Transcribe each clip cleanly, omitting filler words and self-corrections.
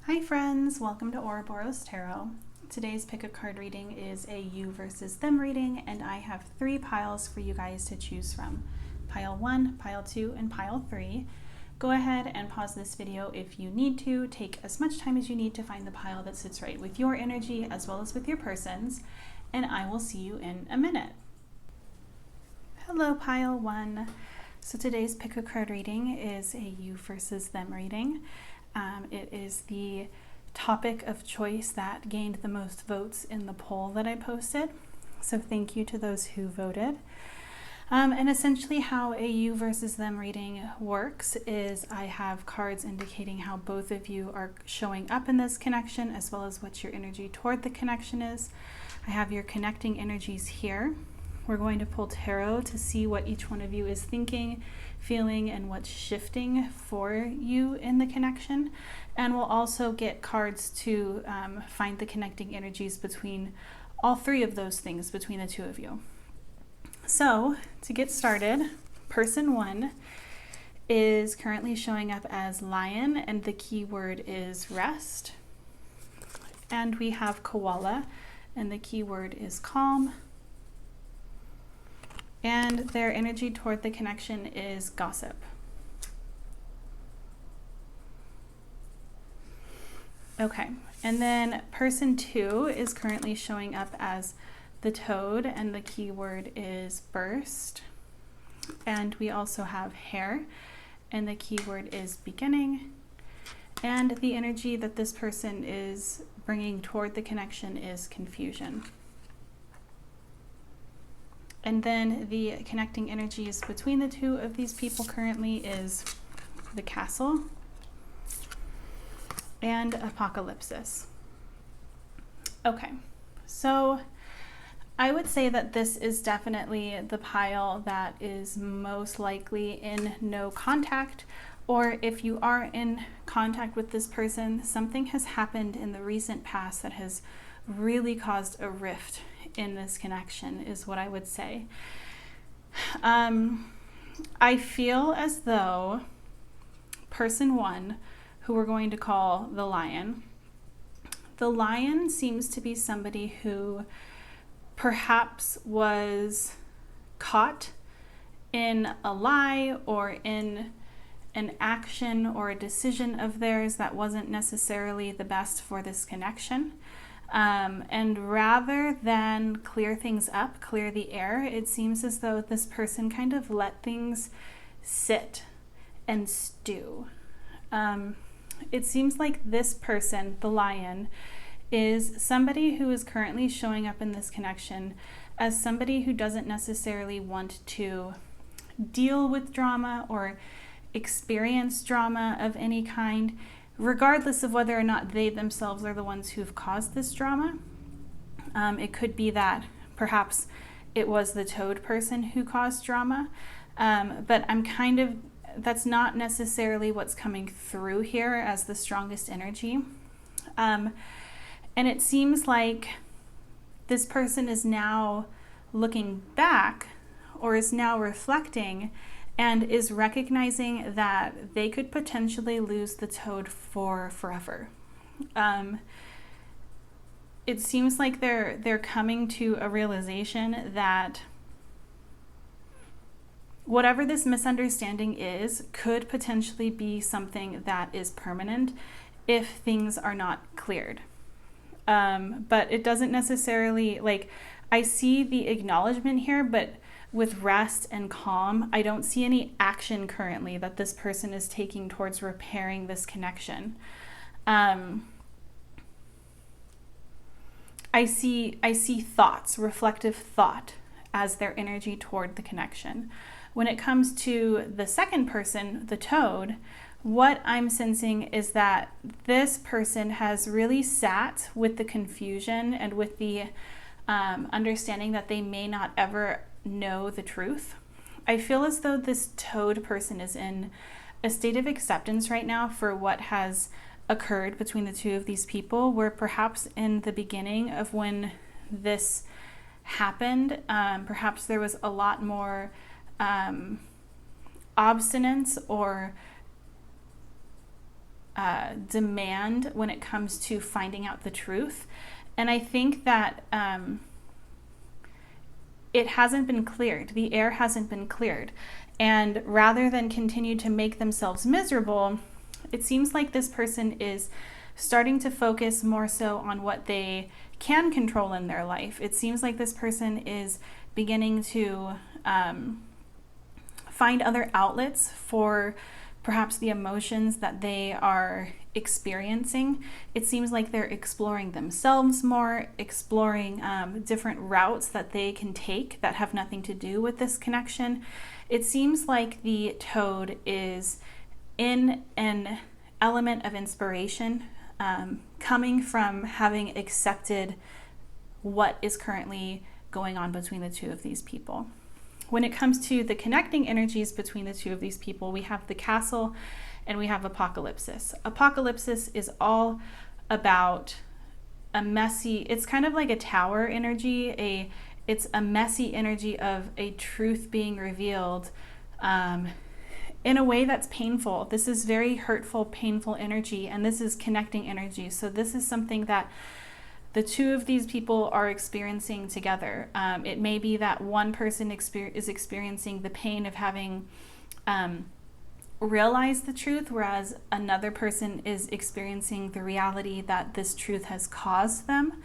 Hi friends, welcome to Ouroboros Tarot. Today's pick a card reading is a you versus them reading, and I have 3 piles for you guys to choose from. Pile 1, pile 2, and pile 3. Go ahead and pause this video if you need to. Take as much time as you need to find the pile that sits right with your energy as well as with your person's, and I will see you in a minute. Hello pile 1. So today's pick a card reading is a you versus them reading. It is the topic of choice that gained the most votes in the poll that I posted. So thank you to those who voted. And essentially how a you versus them reading works is I have cards indicating how both of you are showing up in this connection as well as what your energy toward the connection is. I have your connecting energies here. We're going to pull tarot to see what each one of you is thinking, feeling, and what's shifting for you in the connection. And we'll also get cards to find the connecting energies between all 3 of those things, between the 2 of you. So to get started, person 1 is currently showing up as lion, and the key word is rest. And we have koala, and the key word is calm. And their energy toward the connection is gossip. Okay, and then person 2 is currently showing up as the toad, and the key word is burst. And we also have hair, and the key word is beginning. And the energy that this person is bringing toward the connection is confusion. And then the connecting energies between the 2 of these people currently is the castle and apocalypsis. Okay, so I would say that this is definitely the pile that is most likely in no contact, or if you are in contact with this person, something has happened in the recent past that has really caused a rift in this connection, is what I would say. I feel as though person 1, who we're going to call the lion seems to be somebody who perhaps was caught in a lie or in an action or a decision of theirs that wasn't necessarily the best for this connection. And rather than clear things up, clear the air, it seems as though this person kind of let things sit and stew. It seems like this person, the lion, is somebody who is currently showing up in this connection as somebody who doesn't necessarily want to deal with drama or experience drama of any kind, regardless of whether or not they themselves are the ones who've caused this drama. It could be that perhaps it was the toad person who caused drama, but that's not necessarily what's coming through here as the strongest energy. And it seems like this person is now looking back, or is now reflecting, and is recognizing that they could potentially lose the toad for forever. It seems like they're coming to a realization that whatever this misunderstanding is could potentially be something that is permanent if things are not cleared. But it doesn't necessarily, I see the acknowledgement here, but with rest and calm, I don't see any action currently that this person is taking towards repairing this connection. I see thoughts, reflective thought, as their energy toward the connection. When it comes to the second person, the toad, what I'm sensing is that this person has really sat with the confusion and with the understanding that they may not ever know the truth. I feel as though this toad person is in a state of acceptance right now for what has occurred between the 2 of these people, where perhaps in the beginning of when this happened, perhaps there was a lot more obstinance or demand when it comes to finding out the truth. And I think that it hasn't been cleared. The air hasn't been cleared. And rather than continue to make themselves miserable, it seems like this person is starting to focus more so on what they can control in their life. It seems like this person is beginning to find other outlets for perhaps the emotions that they are experiencing. It seems like they're exploring themselves more, exploring different routes that they can take that have nothing to do with this connection. It seems like the toad is in an element of inspiration, coming from having accepted what is currently going on between the two of these people. When it comes to the connecting energies between the two of these people, we have the castle and we have apocalypsis. Apocalypsis is all about a messy, it's kind of like a tower energy, it's a messy energy of a truth being revealed in a way that's painful. This is very hurtful, painful energy, and this is connecting energy. So this is something that the two of these people are experiencing together. It may be that one person is experiencing the pain of having realized the truth, whereas another person is experiencing the reality that this truth has caused them.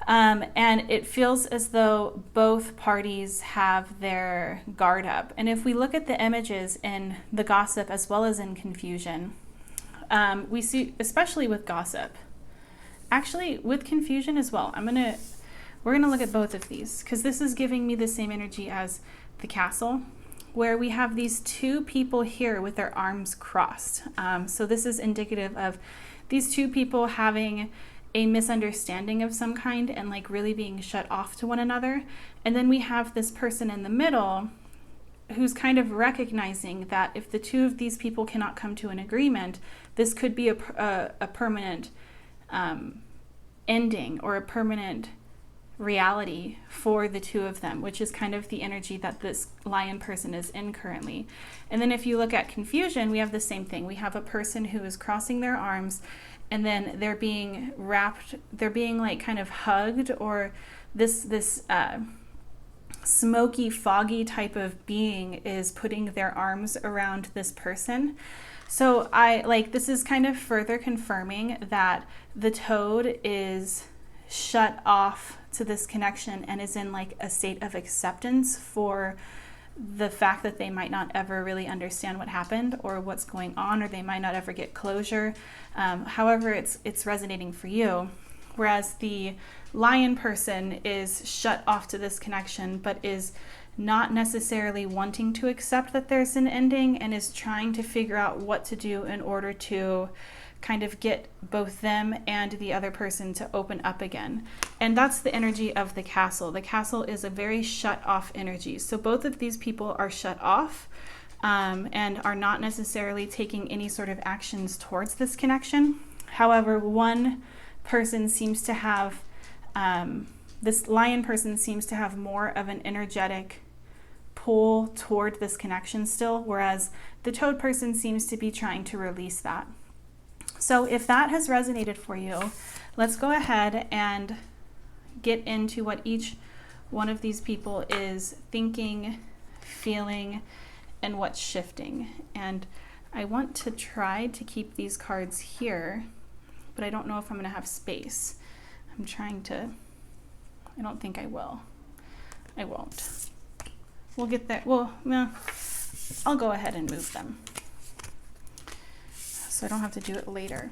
And it feels as though both parties have their guard up. And if we look at the images in the gossip as well as in confusion, we see, especially with gossip, actually with confusion as well, we're gonna look at both of these because this is giving me the same energy as the castle, where we have these two people here with their arms crossed. So this is indicative of these two people having a misunderstanding of some kind and like really being shut off to one another. And then we have this person in the middle who's kind of recognizing that if the two of these people cannot come to an agreement, this could be a permanent ending or a permanent reality for the two of them, which is kind of the energy that this lion person is in currently. And then if you look at confusion, we have the same thing. We have a person who is crossing their arms and then they're being wrapped, they're being like kind of hugged, or this smoky, foggy type of being is putting their arms around this person. So this is kind of further confirming that the toad is shut off to this connection and is in like a state of acceptance for the fact that they might not ever really understand what happened or what's going on, or they might not ever get closure. However, it's resonating for you. Whereas the lion person is shut off to this connection, but is not necessarily wanting to accept that there's an ending and is trying to figure out what to do in order to kind of get both them and the other person to open up again. And that's the energy of the castle. The castle is a very shut off energy. So both of these people are shut off and are not necessarily taking any sort of actions towards this connection. However, one person seems to have, this lion person seems to have more of an energetic pull toward this connection still, whereas the toad person seems to be trying to release that. So if that has resonated for you, let's go ahead and get into what each one of these people is thinking, feeling, and what's shifting. And I want to try to keep these cards here, but I don't know if I'm going to have space. I'm trying to, I don't think I will. I won't. We'll get there. Well, no, I'll go ahead and move them, so I don't have to do it later.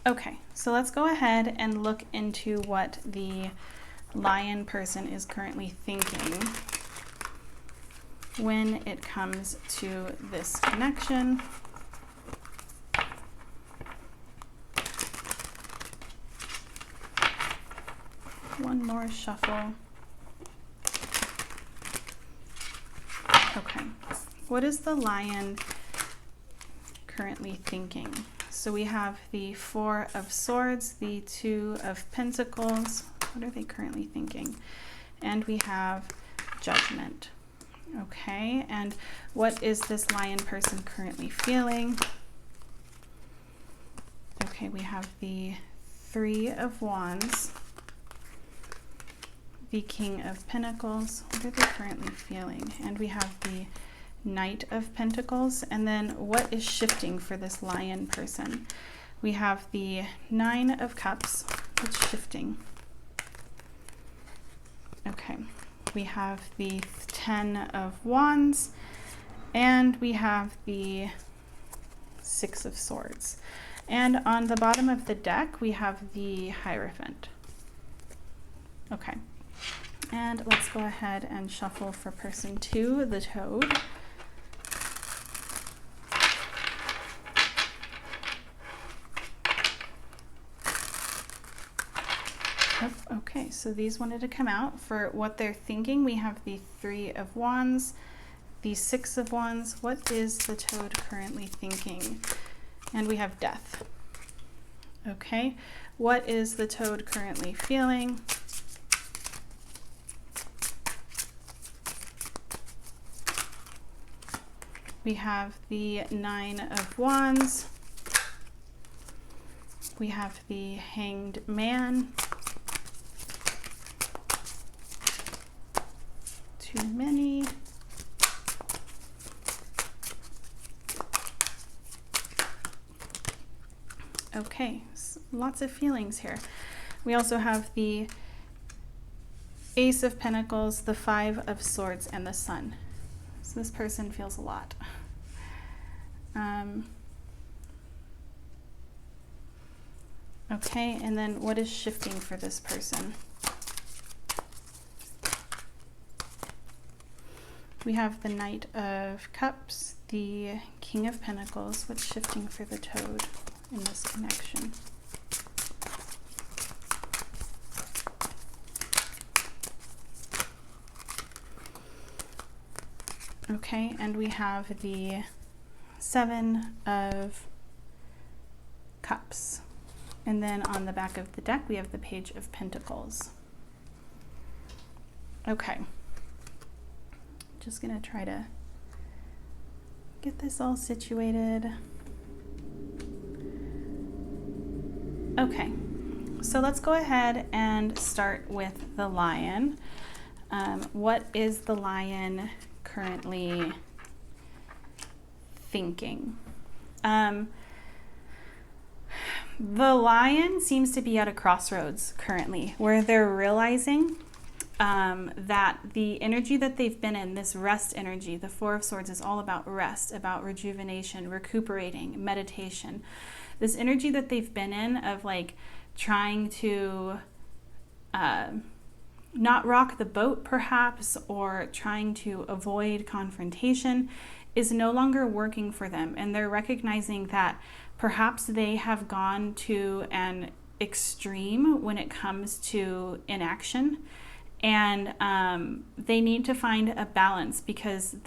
Okay, so let's go ahead and look into what the lion person is currently thinking when it comes to this connection. One more shuffle. Okay, what is the lion currently thinking? So we have the Four of Swords, the Two of Pentacles. What are they currently thinking? And we have Judgment. Okay, and what is this lion person currently feeling? Okay, we have the Three of Wands, the King of Pentacles. What are they currently feeling? And we have the Knight of Pentacles. And then what is shifting for this Lion person? We have the Nine of Cups. What's shifting? Okay, we have the Ten of Wands, and we have the Six of Swords. And on the bottom of the deck, we have the Hierophant. Okay, and let's go ahead and shuffle for person 2, the Toad. Okay, so these wanted to come out. For what they're thinking, we have the Three of Wands, the Six of Wands. What is the Toad currently thinking? And we have Death. Okay, what is the Toad currently feeling? We have the Nine of Wands. We have the Hanged Man. Too many. Okay, so lots of feelings here. We also have the Ace of Pentacles, the Five of Swords, and the Sun. So this person feels a lot. Okay, and then what is shifting for this person? We have the Knight of Cups, the King of Pentacles. What's shifting for the Toad in this connection? Okay, and we have the Seven of Cups. And then on the back of the deck, we have the Page of Pentacles. Okay. Just gonna try to get this all situated. Okay, so let's go ahead and start with the Lion. What is the Lion currently thinking? The Lion seems to be at a crossroads currently, where they're realizing that the energy that they've been in, this rest energy, the Four of Swords, is all about rest, about rejuvenation, recuperating, meditation. This energy that they've been in of like trying to not rock the boat perhaps, or trying to avoid confrontation, is no longer working for them. And they're recognizing that perhaps they have gone to an extreme when it comes to inaction. And they need to find a balance, because it's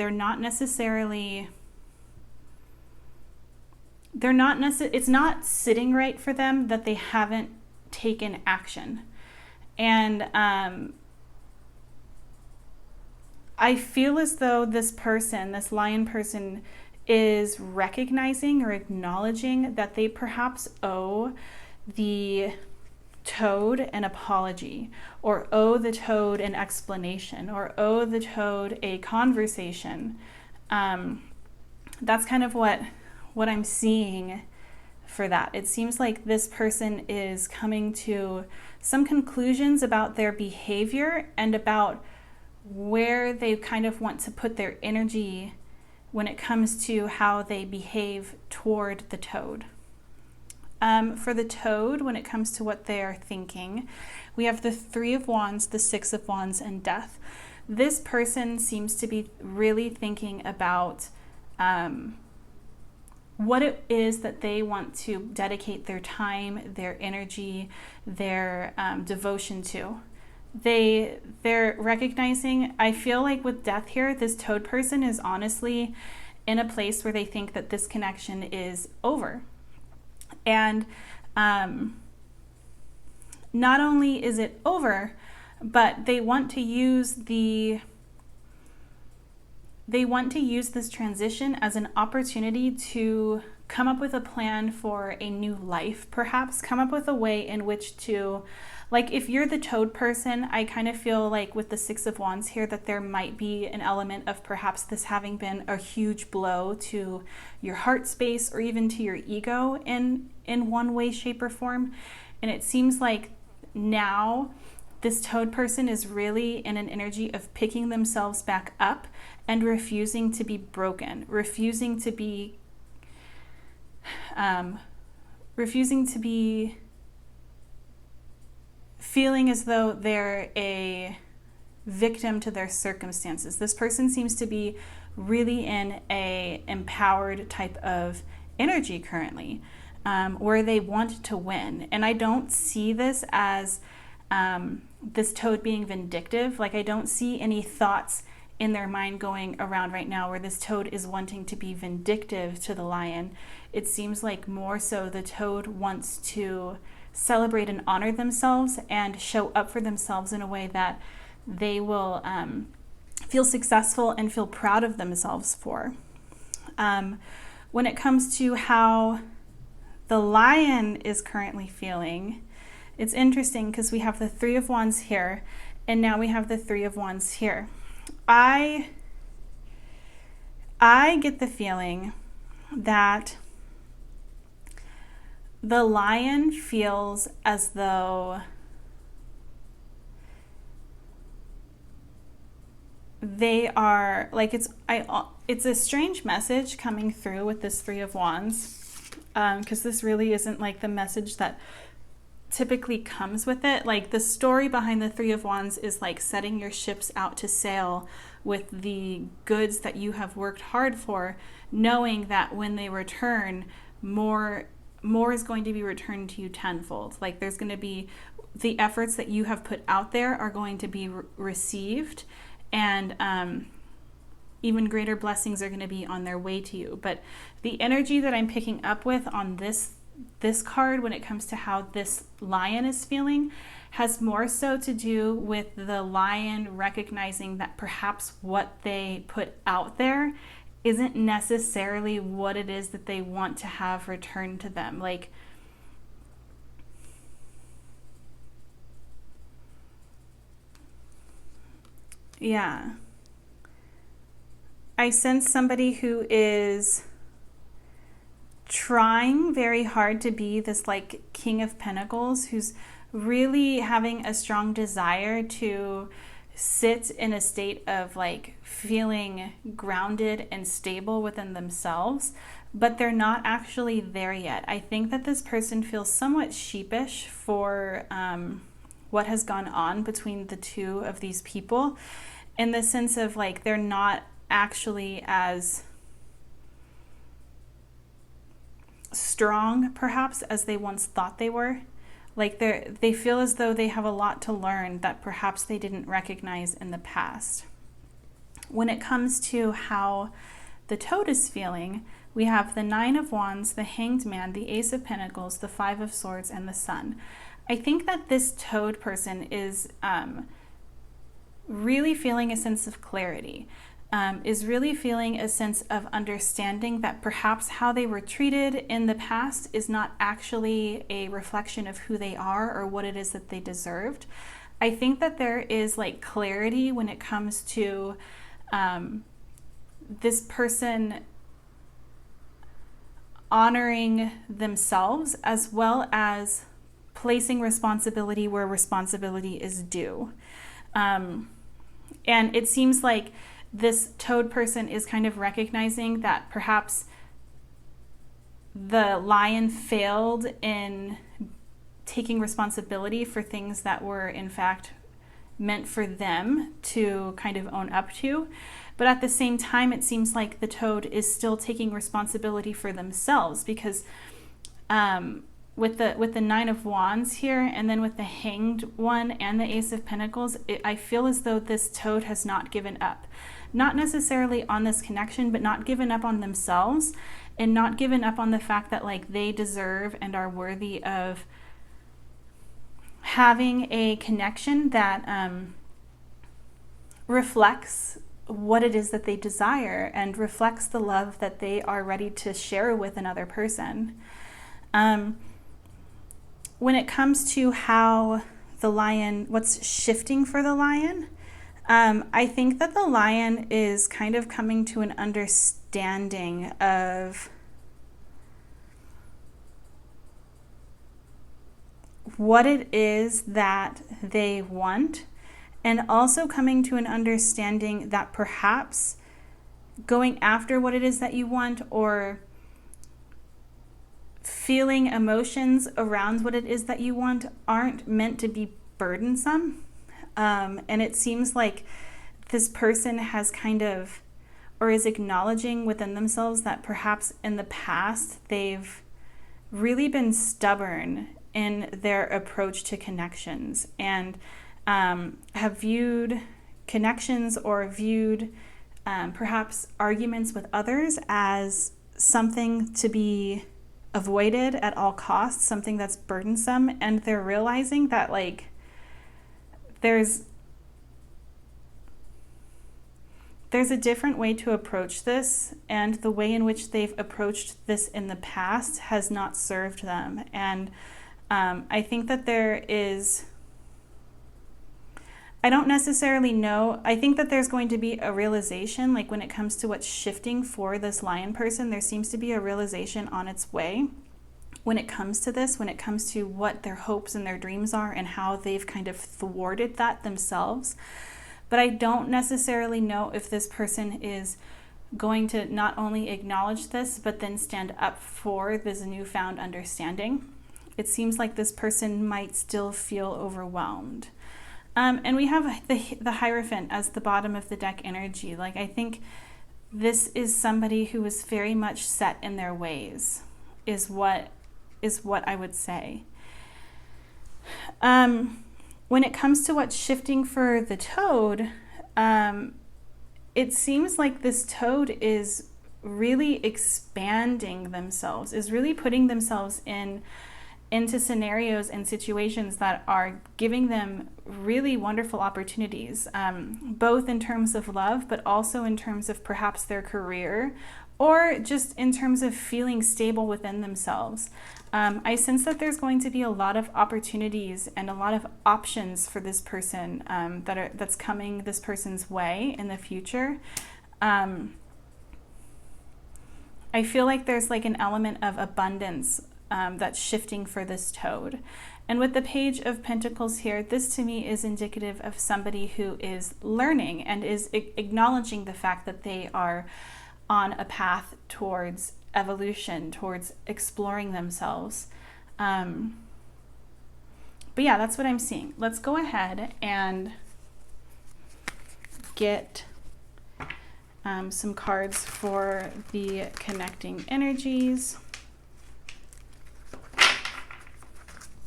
not sitting right for them that they haven't taken action. And I feel as though this person, this Lion person, is recognizing or acknowledging that they perhaps owe the Toad an apology, or owe the Toad an explanation, or owe the Toad a conversation. That's kind of what I'm seeing for that. It seems like this person is coming to some conclusions about their behavior and about where they kind of want to put their energy when it comes to how they behave toward the Toad. For the Toad, when it comes to what they are thinking, we have the Three of Wands, the Six of Wands, and Death. This person seems to be really thinking about what it is that they want to dedicate their time, their energy, their devotion to. They're recognizing, I feel like with Death here, this Toad person is honestly in a place where they think that this connection is over. And not only is it over, but they want to use this transition as an opportunity to come up with a plan for a new life, perhaps. Come up with a way in which to, like, if you're the Toad person, I kind of feel like with the Six of Wands here that there might be an element of perhaps this having been a huge blow to your heart space or even to your ego in one way, shape, or form. And it seems like now this Toad person is really in an energy of picking themselves back up and refusing to be broken, refusing to be feeling as though they're a victim to their circumstances. This person seems to be really in a empowered type of energy currently, where they want to win. And I don't see this as this Toad being vindictive. Like, I don't see any thoughts in their mind going around right now where this Toad is wanting to be vindictive to the Lion. It seems like more so the Toad wants to celebrate and honor themselves and show up for themselves in a way that they will feel successful and feel proud of themselves for. When it comes to how the Lion is currently feeling, it's interesting because we have the Three of Wands here, and now we have the Three of Wands here. I get the feeling that the Lion feels as though they are, like, it's a strange message coming through with this Three of Wands, because this really isn't like the message that typically comes with it. Like, the story behind the Three of Wands is like setting your ships out to sail with the goods that you have worked hard for, knowing that when they return, more is going to be returned to you tenfold. Like, there's going to be, the efforts that you have put out there are going to be received, and even greater blessings are going to be on their way to you. But the energy that I'm picking up with on this card when it comes to how this Lion is feeling has more so to do with the Lion recognizing that perhaps what they put out there isn't necessarily what it is that they want to have returned to them. Like, yeah, I sense somebody who is trying very hard to be this like King of Pentacles, who's really having a strong desire to sit in a state of like feeling grounded and stable within themselves, but they're not actually there yet. I think that this person feels somewhat sheepish for what has gone on between the two of these people, in the sense of like they're not actually as strong perhaps as they once thought they were. Like they feel as though they have a lot to learn that perhaps they didn't recognize in the past. When it comes to how the Toad is feeling, we have the Nine of Wands, the Hanged Man, the Ace of Pentacles, the Five of Swords, and the Sun. I think that this Toad person is really feeling a sense of clarity, is really feeling a sense of understanding that perhaps how they were treated in the past is not actually a reflection of who they are or what it is that they deserved. I think that there is like clarity when it comes to this person honoring themselves, as well as placing responsibility where responsibility is due. And it seems like this Toad person is kind of recognizing that perhaps the Lion failed in taking responsibility for things that were in fact meant for them to kind of own up to. But at the same time, it seems like the Toad is still taking responsibility for themselves, because with the Nine of Wands here, and then with the Hanged one and the Ace of Pentacles, I feel as though this Toad has not given up. Not necessarily on this connection, but not given up on themselves, and not given up on the fact that like they deserve and are worthy of having a connection that reflects what it is that they desire and reflects the love that they are ready to share with another person. When it comes to how the lion, what's shifting for the lion, I think that the lion is kind of coming to an understanding of what it is that they want, and also coming to an understanding that perhaps going after what it is that you want, or feeling emotions around what it is that you want, aren't meant to be burdensome. And it seems like this person has kind of, or is acknowledging within themselves that perhaps in the past they've really been stubborn in their approach to connections, and have viewed connections or viewed perhaps arguments with others as something to be avoided at all costs, something that's burdensome. And they're realizing that like there's a different way to approach this, and the way in which they've approached this in the past has not served them. And I think that there is, I don't necessarily know, I think that there's going to be a realization, like when it comes to what's shifting for this lion person, there seems to be a realization on its way when it comes to this, when it comes to what their hopes and their dreams are and how they've kind of thwarted that themselves. But I don't necessarily know if this person is going to not only acknowledge this, but then stand up for this newfound understanding. It seems like this person might still feel overwhelmed. And we have the Hierophant as the bottom of the deck energy. Like, I think this is somebody who is very much set in their ways, is what I would say. When it comes to what's shifting for the Toad, it seems like this Toad is really expanding themselves, is really putting themselves into scenarios and situations that are giving them really wonderful opportunities, both in terms of love, but also in terms of perhaps their career, or just in terms of feeling stable within themselves. I sense that there's going to be a lot of opportunities and a lot of options for this person that's coming this person's way in the future. I feel like there's like an element of abundance that's shifting for this Toad. And with the Page of Pentacles here, this to me is indicative of somebody who is learning and is acknowledging the fact that they are on a path towards evolution, towards exploring themselves. But yeah, that's what I'm seeing. Let's go ahead and get some cards for the connecting energies.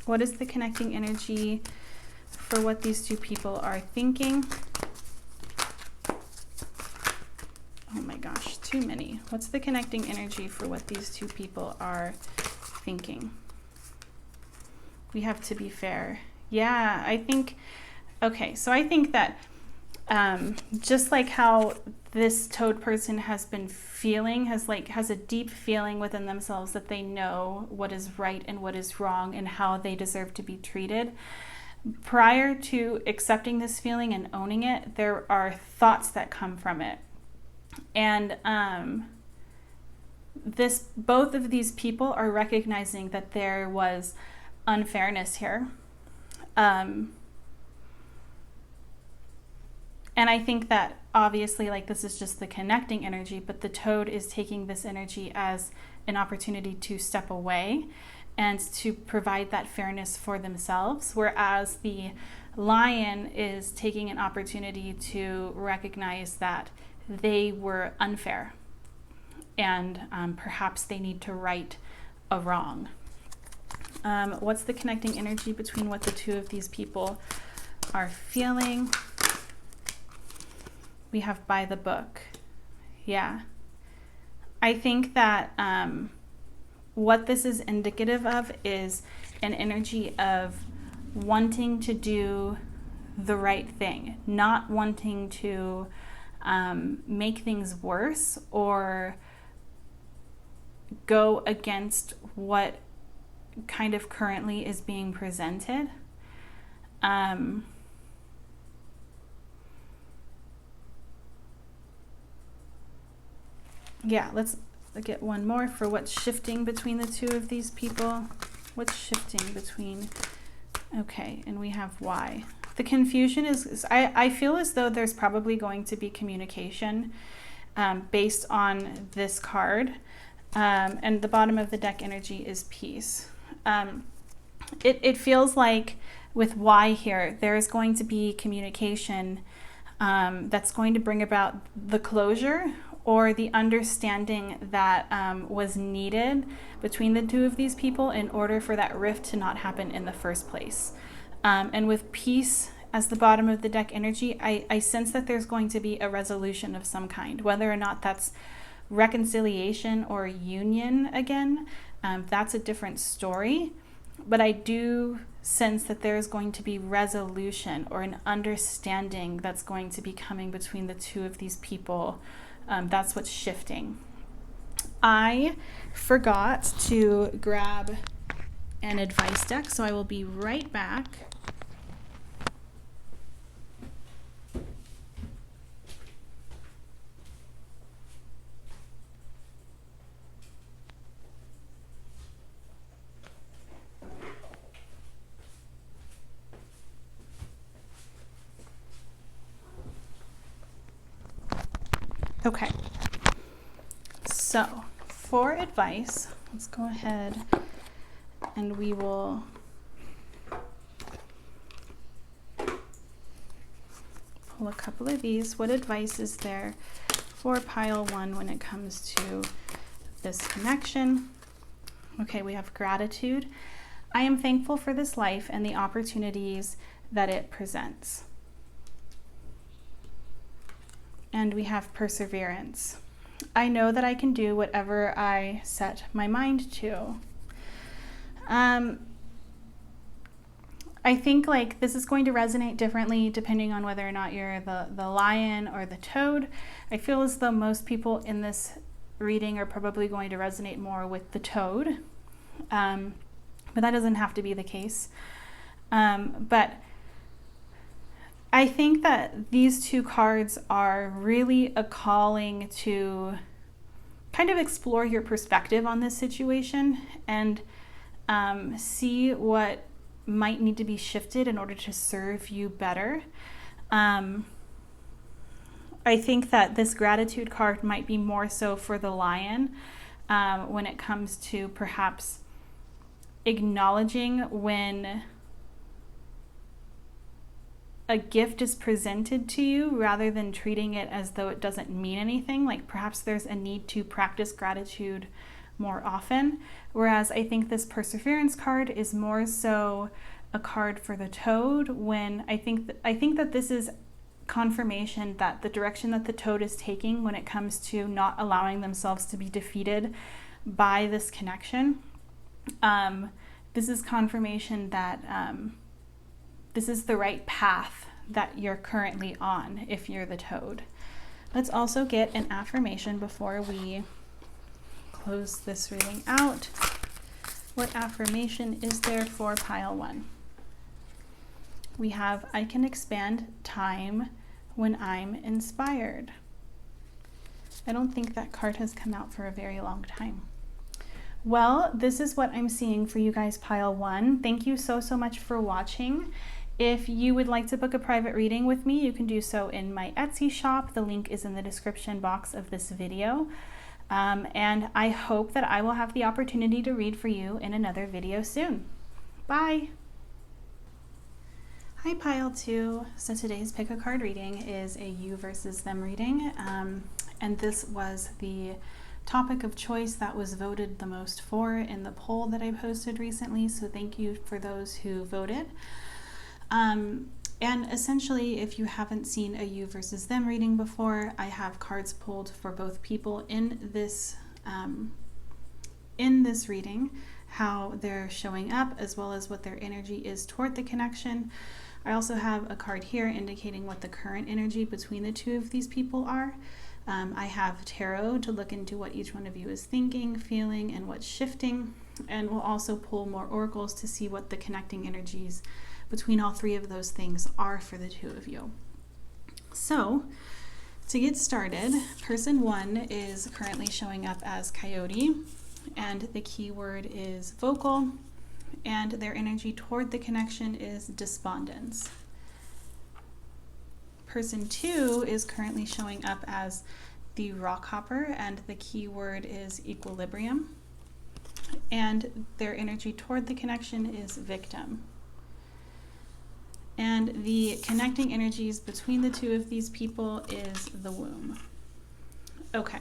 What is the connecting energy for what these two people are thinking? Oh my gosh, too many. What's the connecting energy for what these two people are thinking? We have to be fair. Yeah, I think, okay, so I think that just like how this Toad person has been feeling, has a deep feeling within themselves that they know what is right and what is wrong and how they deserve to be treated. Prior to accepting this feeling and owning it, there are thoughts that come from it. And both of these people are recognizing that there was unfairness here. And I think that obviously, like, this is just the connecting energy, but the Toad is taking this energy as an opportunity to step away and to provide that fairness for themselves, whereas the Lion is taking an opportunity to recognize that they were unfair and perhaps they need to right a wrong. What's the connecting energy between what the two of these people are feeling? We have by the book. Yeah. I think that what this is indicative of is an energy of wanting to do the right thing, not wanting to make things worse or go against what kind of currently is being presented. Yeah, let's get one more for what's shifting between the two of these people. What's shifting between, okay, and we have why. The confusion is I feel as though there's probably going to be communication based on this card. And the bottom of the deck energy is peace. It feels like with why here, there is going to be communication that's going to bring about the closure or the understanding that was needed between the two of these people in order for that rift to not happen in the first place. And with peace as the bottom of the deck energy, I sense that there's going to be a resolution of some kind, whether or not that's reconciliation or union again. That's a different story. But I do sense that there's going to be resolution or an understanding that's going to be coming between the two of these people. That's what's shifting. I forgot to grab an advice deck, so I will be right back. Okay, so for advice, let's go ahead and we will pull a couple of these. What advice is there for pile one when it comes to this connection? Okay, we have gratitude. I am thankful for this life and the opportunities that it presents. And we have perseverance. I know that I can do whatever I set my mind to. I think like this is going to resonate differently depending on whether or not you're the lion or the toad. I feel as though most people in this reading are probably going to resonate more with the toad. But that doesn't have to be the case. But I think that these two cards are really a calling to kind of explore your perspective on this situation and see what might need to be shifted in order to serve you better. I think that this gratitude card might be more so for the lion when it comes to perhaps acknowledging when a gift is presented to you rather than treating it as though it doesn't mean anything. Like perhaps there's a need to practice gratitude more often. Whereas I think this perseverance card is more so a card for the toad when I think that this is confirmation that the direction that the toad is taking when it comes to not allowing themselves to be defeated by this connection. This is confirmation that this is the right path that you're currently on if you're the toad. Let's also get an affirmation before we close this reading out. What affirmation is there for pile one? We have, I can expand time when I'm inspired. I don't think that card has come out for a very long time. Well, this is what I'm seeing for you guys, pile one. Thank you so much for watching. If you would like to book a private reading with me, you can do so in my Etsy shop. The link is in the description box of this video. And I hope that I will have the opportunity to read for you in another video soon. Bye! Hi, pile two. So today's pick a card reading is a you versus them reading. And this was the topic of choice that was voted the most for in the poll that I posted recently. So thank you for those who voted. And essentially, if you haven't seen a you versus them reading before, I have cards pulled for both people in this reading. how they're showing up, as well as what their energy is toward the connection. I also have a card here indicating what the current energy between the two of these people are. I have tarot to look into what each one of you is thinking, feeling, and what's shifting. And we'll also pull more oracles to see what the connecting energies between all three of those things are for the two of you. So, to get started, person one is currently showing up as Coyote, and the key word is vocal, and their energy toward the connection is despondence. Person two is currently showing up as the Rockhopper, and the key word is equilibrium, and their energy toward the connection is victim. And the connecting energies between the two of these people is the womb. Okay,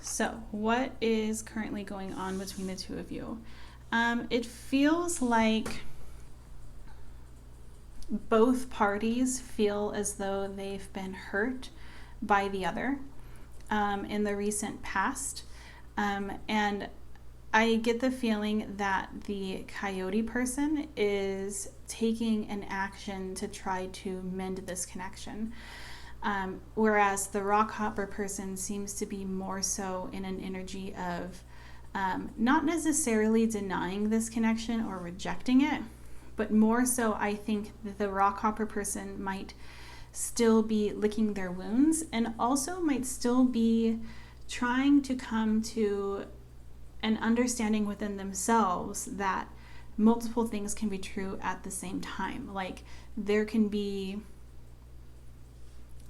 so what is currently going on between the two of you? It feels like both parties feel as though they've been hurt by the other in the recent past. And I get the feeling that the Coyote person is taking an action to try to mend this connection. Whereas the Rockhopper person seems to be more so in an energy of not necessarily denying this connection or rejecting it, but more so I think that the Rockhopper person might still be licking their wounds and also might still be trying to come to an understanding within themselves that multiple things can be true at the same time. Like there can be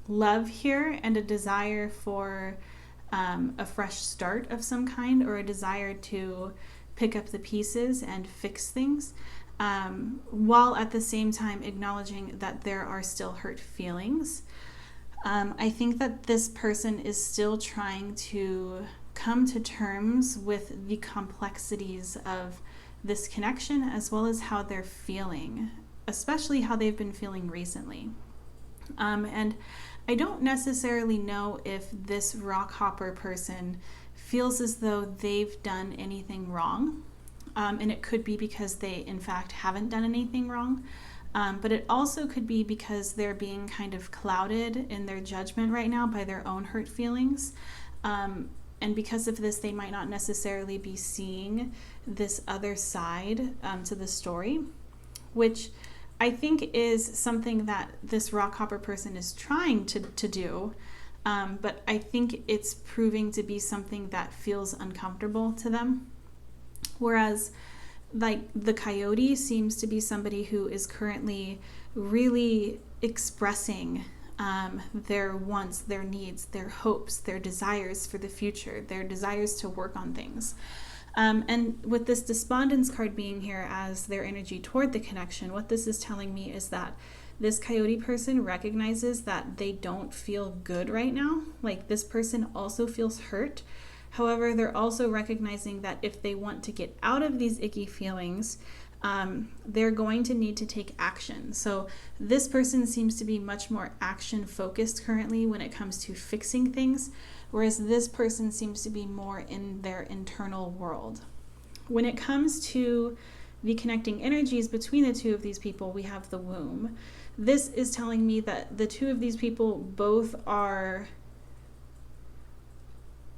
love here and a desire for a fresh start of some kind, or a desire to pick up the pieces and fix things, while at the same time acknowledging that there are still hurt feelings. I think that this person is still trying to come to terms with the complexities of this connection, as well as how they're feeling, especially how they've been feeling recently. And I don't necessarily know if this Rockhopper person feels as though they've done anything wrong. And it could be because they, in fact, haven't done anything wrong. But it also could be because they're being kind of clouded in their judgment right now by their own hurt feelings. And because of this, they might not necessarily be seeing this other side to the story, which I think is something that this Rockhopper person is trying to do. But I think it's proving to be something that feels uncomfortable to them. Whereas like the Coyote seems to be somebody who is currently really expressing their wants, their needs, their hopes, their desires for the future, their desires to work on things. And with this despondence card being here as their energy toward the connection, what this is telling me is that this Coyote person recognizes that they don't feel good right now. Like this person also feels hurt. However, they're also recognizing that if they want to get out of these icky feelings, they're going to need to take action. So this person seems to be much more action focused currently when it comes to fixing things, whereas this person seems to be more in their internal world. When it comes to the connecting energies between the two of these people, we have the womb. This is telling me that the two of these people both are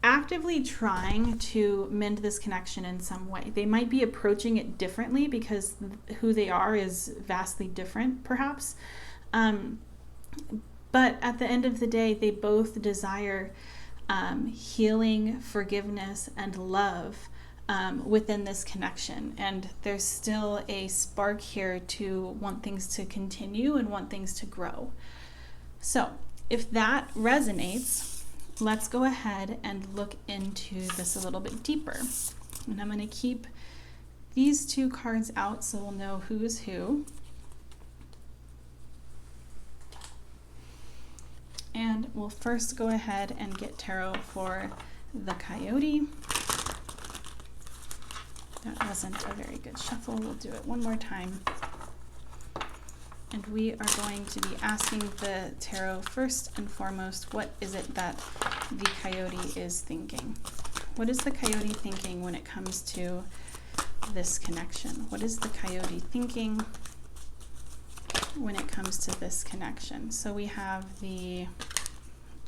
actively trying to mend this connection in some way. They might be approaching it differently because who they are is vastly different, perhaps. But at the end of the day, they both desire healing, forgiveness, and love within this connection. And there's still a spark here to want things to continue and want things to grow. So if that resonates, let's go ahead and look into this a little bit deeper. And I'm going to keep these two cards out so we'll know who is who. And we'll first go ahead and get tarot for the Coyote. That wasn't a very good shuffle. We'll do it one more time. And we are going to be asking the tarot first and foremost, what is it that the Coyote is thinking? What is the Coyote thinking when it comes to this connection? What is the coyote thinking when it comes to this connection? So we have the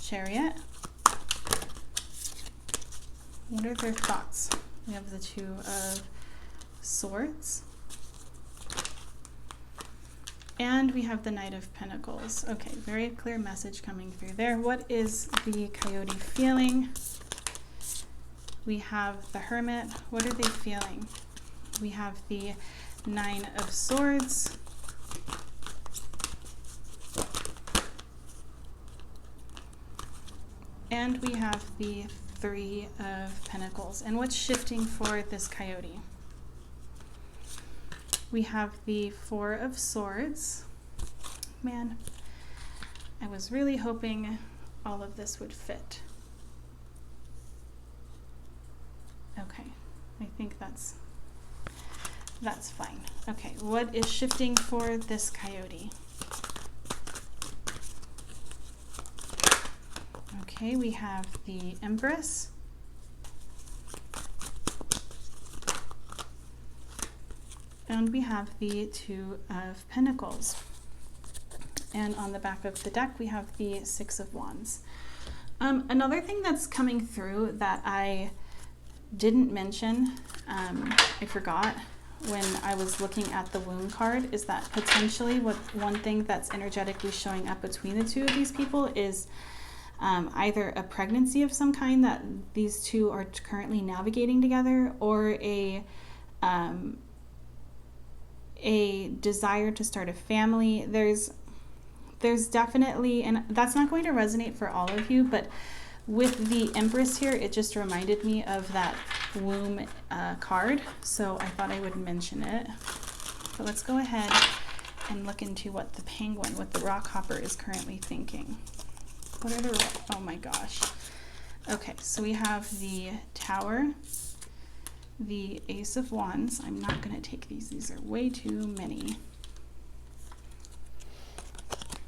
Chariot. What are their thoughts? We have the Two of Swords. And we have the Knight of Pentacles. Okay, very clear message coming through there. What is the coyote feeling? We have the Hermit. What are they feeling? We have the Nine of Swords. And we have the Three of Pentacles. And what's shifting for this coyote? We have the Four of Swords. Man, I was really hoping all of this would fit. Okay, I think that's fine. Okay, what is shifting for this coyote? Okay, we have the Empress. And we have the Two of Pentacles. And on the back of the deck, we have the Six of Wands. Another thing that's coming through that I didn't mention, I forgot when I was looking at the Wound card, is that potentially one thing that's energetically showing up between the two of these people is either a pregnancy of some kind that these two are currently navigating together, or a desire to start a family. There's definitely, and that's not going to resonate for all of you, but with the Empress here, it just reminded me of that womb card, so I thought I would mention it. But let's go ahead and look into what the Penguin with the Rockhopper is currently thinking. What are the, oh my gosh. Okay, so we have the Tower, the Ace of Wands. I'm not going to take these are way too many.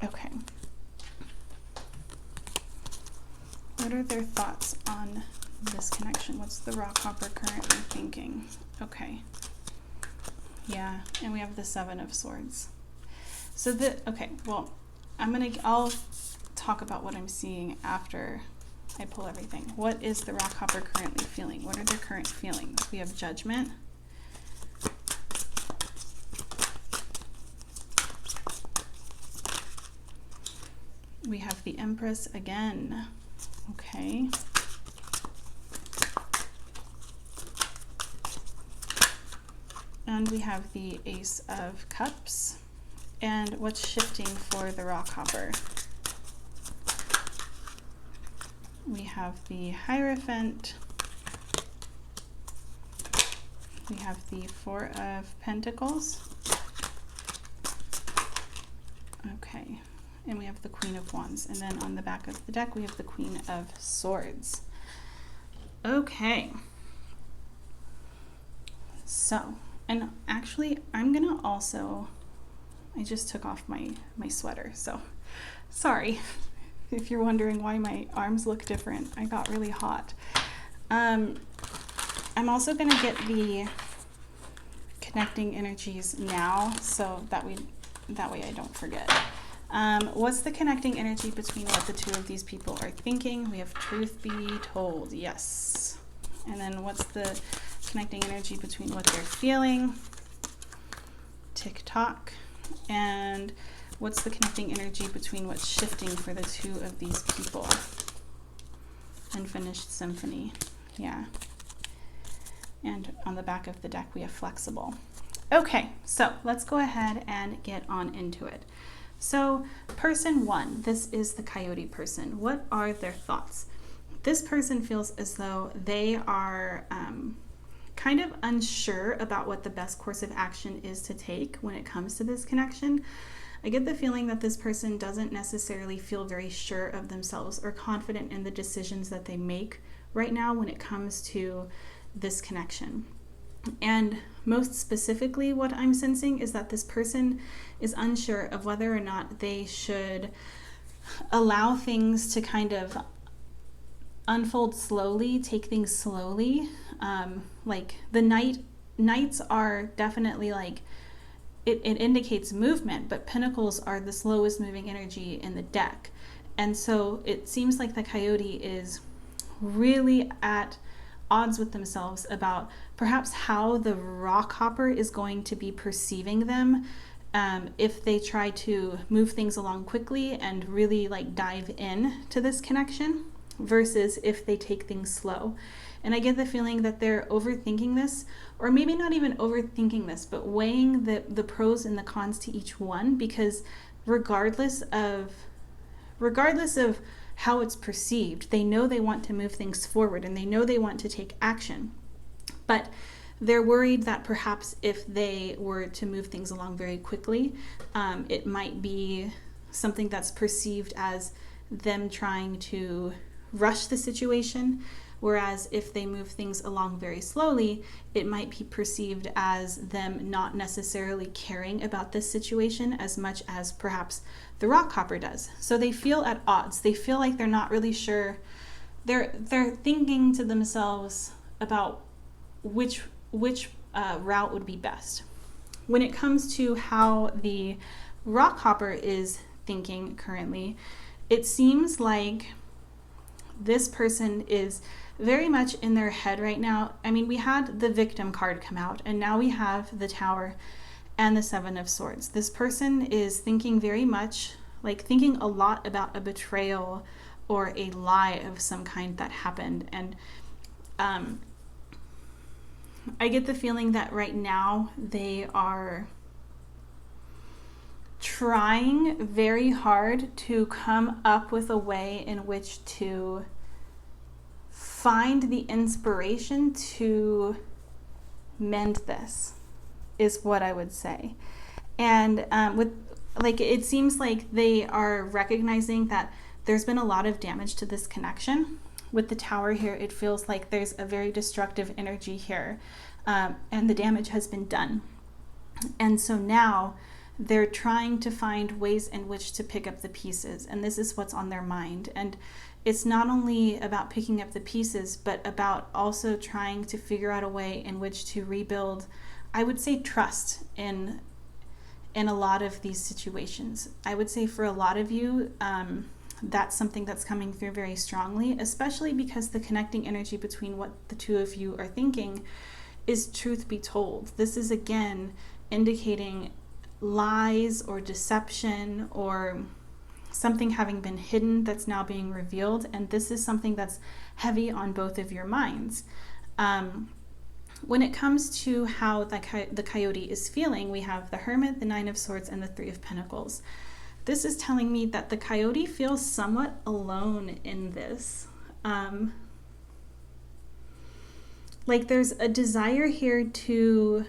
Okay. What are their thoughts on this connection? What's the Rockhopper currently thinking? Okay. Yeah, and we have the Seven of Swords. So okay, well, I'll talk about what I'm seeing after I pull everything. What is the Rockhopper currently feeling? What are their current feelings? We have Judgment. We have the Empress again. Okay. And we have the Ace of Cups. And what's shifting for the Rockhopper? We have the Hierophant. We have the Four of Pentacles. Okay. And we have the Queen of Wands. And then on the back of the deck, we have the Queen of Swords. Okay. So, and actually, I'm going to also, I just took off my sweater. So, sorry if you're wondering why my arms look different. I got really hot. I'm also going to get the connecting energies now, so that way I don't forget. What's the connecting energy between what the two of these people are thinking? We have Truth Be Told, yes. And then what's the connecting energy between what they're feeling? Tick-tock. And what's the connecting energy between what's shifting for the two of these people? Unfinished Symphony, yeah. And on the back of the deck, we have Flexible. Okay, so let's go ahead and get on into it. So person one, this is the coyote person. What are their thoughts? This person feels as though they are kind of unsure about what the best course of action is to take when it comes to this connection. I get the feeling that this person doesn't necessarily feel very sure of themselves or confident in the decisions that they make right now when it comes to this connection. And most specifically, what I'm sensing is that this person is unsure of whether or not they should allow things to kind of unfold slowly, take things slowly. Like the Knight Knights are definitely like, it indicates movement, but Pentacles are the slowest moving energy in the deck. And so it seems like the Coyote is really at odds with themselves about perhaps how the rock hopper is going to be perceiving them, if they try to move things along quickly and really like dive in to this connection versus if they take things slow. And I get the feeling that they're overthinking this, or maybe not even overthinking this, but weighing the pros and the cons to each one, because regardless of how it's perceived, they know they want to move things forward and they know they want to take action. But they're worried that perhaps if they were to move things along very quickly, it might be something that's perceived as them trying to rush the situation. Whereas if they move things along very slowly, it might be perceived as them not necessarily caring about this situation as much as perhaps the rock hopper does. So they feel at odds. They feel like they're not really sure. They're thinking to themselves about which route would be best. When it comes to how the rock hopper is thinking currently, it seems like this person is very much in their head right now. I mean, we had the victim card come out, and now we have the Tower and the Seven of Swords. This person is thinking very much, like thinking a lot about a betrayal or a lie of some kind that happened. And I get the feeling that right now they are trying very hard to come up with a way in which to find the inspiration to mend this, is what I would say. And it seems like they are recognizing that there's been a lot of damage to this connection. With the Tower here, it feels like there's a very destructive energy here, and the damage has been done. And so now they're trying to find ways in which to pick up the pieces, and this is what's on their mind. And it's not only about picking up the pieces, but about also trying to figure out a way in which to rebuild, I would say, trust in a lot of these situations. I would say for a lot of you, that's something that's coming through very strongly, especially because the connecting energy between what the two of you are thinking is, truth be told. This is again indicating lies or deception or something having been hidden that's now being revealed, and this is something that's heavy on both of your minds. When it comes to how the Coyote is feeling, we have the Hermit, the Nine of Swords, and the Three of Pentacles. This is telling me that the Coyote feels somewhat alone in this. Like there's a desire here to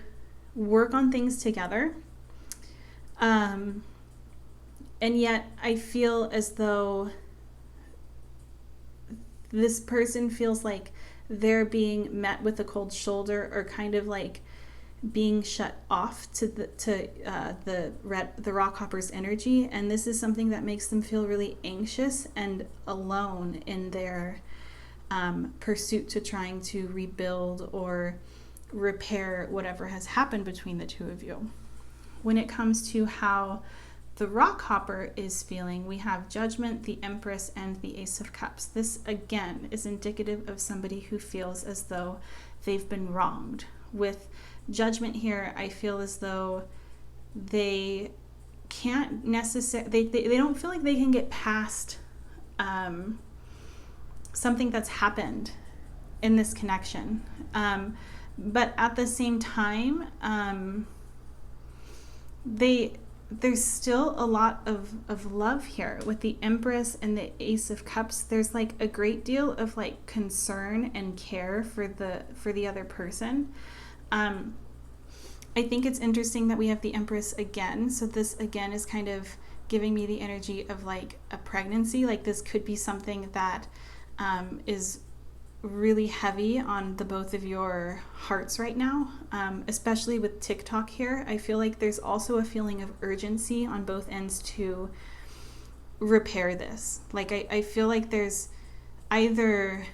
work on things together. And yet I feel as though this person feels like they're being met with a cold shoulder, or kind of like being shut off to the rock hopper's energy. And this is something that makes them feel really anxious and alone in their pursuit to trying to rebuild or repair whatever has happened between the two of you. When it comes to how the rock hopper is feeling, we have Judgment, the Empress, and the Ace of Cups. This again is indicative of somebody who feels as though they've been wronged. With Judgment here, I feel as though they can't necessarily, they don't feel like they can get past something that's happened in this connection. But at the same time, there's still a lot of love here. With the Empress and the Ace of Cups, there's like a great deal of like concern and care for the other person. I think it's interesting that we have the Empress again. So this again is kind of giving me the energy of like a pregnancy. Like this could be something that is really heavy on the both of your hearts right now, especially with TikTok here. I feel like there's also a feeling of urgency on both ends to repair this. Like I feel like there's either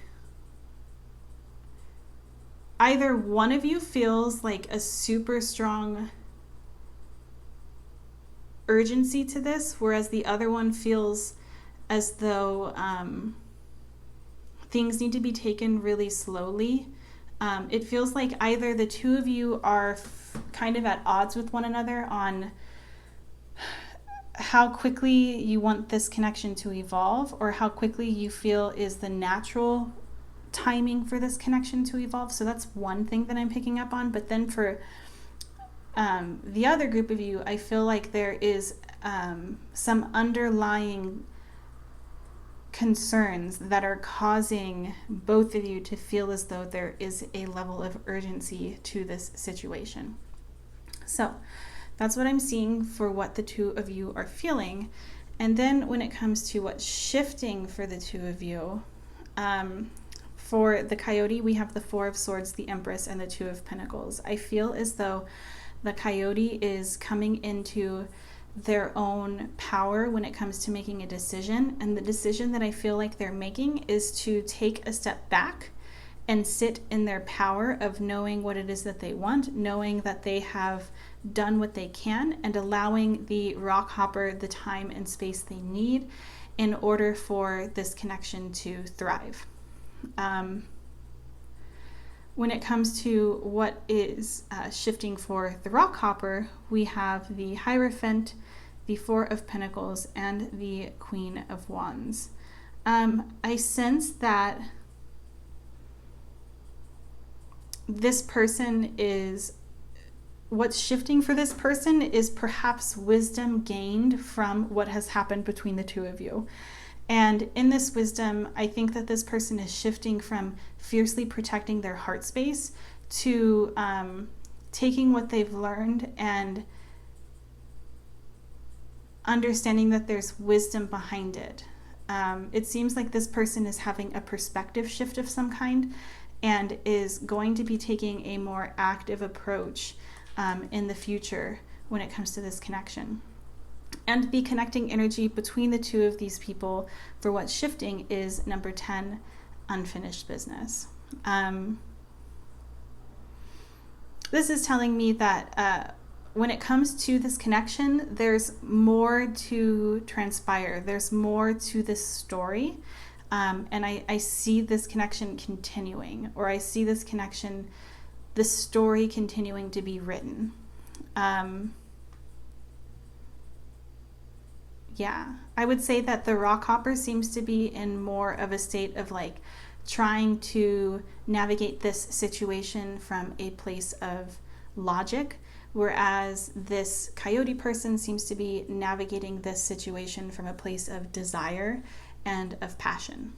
either one of you feels like a super strong urgency to this, whereas the other one feels as though things need to be taken really slowly. It feels like either the two of you are kind of at odds with one another on how quickly you want this connection to evolve, or how quickly you feel is the natural timing for this connection to evolve. So that's one thing that I'm picking up on. But then for the other group of you, I feel like there is some underlying concerns that are causing both of you to feel as though there is a level of urgency to this situation. So that's what I'm seeing for what the two of you are feeling. And then when it comes to what's shifting for the two of you, for the Coyote, we have the Four of Swords, the Empress, and the Two of Pentacles. I feel as though the Coyote is coming into their own power when it comes to making a decision. And the decision that I feel like they're making is to take a step back and sit in their power of knowing what it is that they want, knowing that they have done what they can, and allowing the rock hopper the time and space they need in order for this connection to thrive. When it comes to what is shifting for the rock hopper, we have the Hierophant, the Four of Pentacles, and the Queen of Wands. I sense that this person is, what's shifting for this person is perhaps wisdom gained from what has happened between the two of you. And in this wisdom, I think that this person is shifting from fiercely protecting their heart space to taking what they've learned and understanding that there's wisdom behind it. It seems like this person is having a perspective shift of some kind and is going to be taking a more active approach in the future when it comes to this connection. And the connecting energy between the two of these people for what's shifting is number 10, unfinished business. This is telling me that when it comes to this connection, there's more to transpire. There's more to this story. And I see this connection continuing, or I see this connection, this story continuing to be written. Yeah, I would say that the rock hopper seems to be in more of a state of like trying to navigate this situation from a place of logic, whereas this Coyote person seems to be navigating this situation from a place of desire and of passion.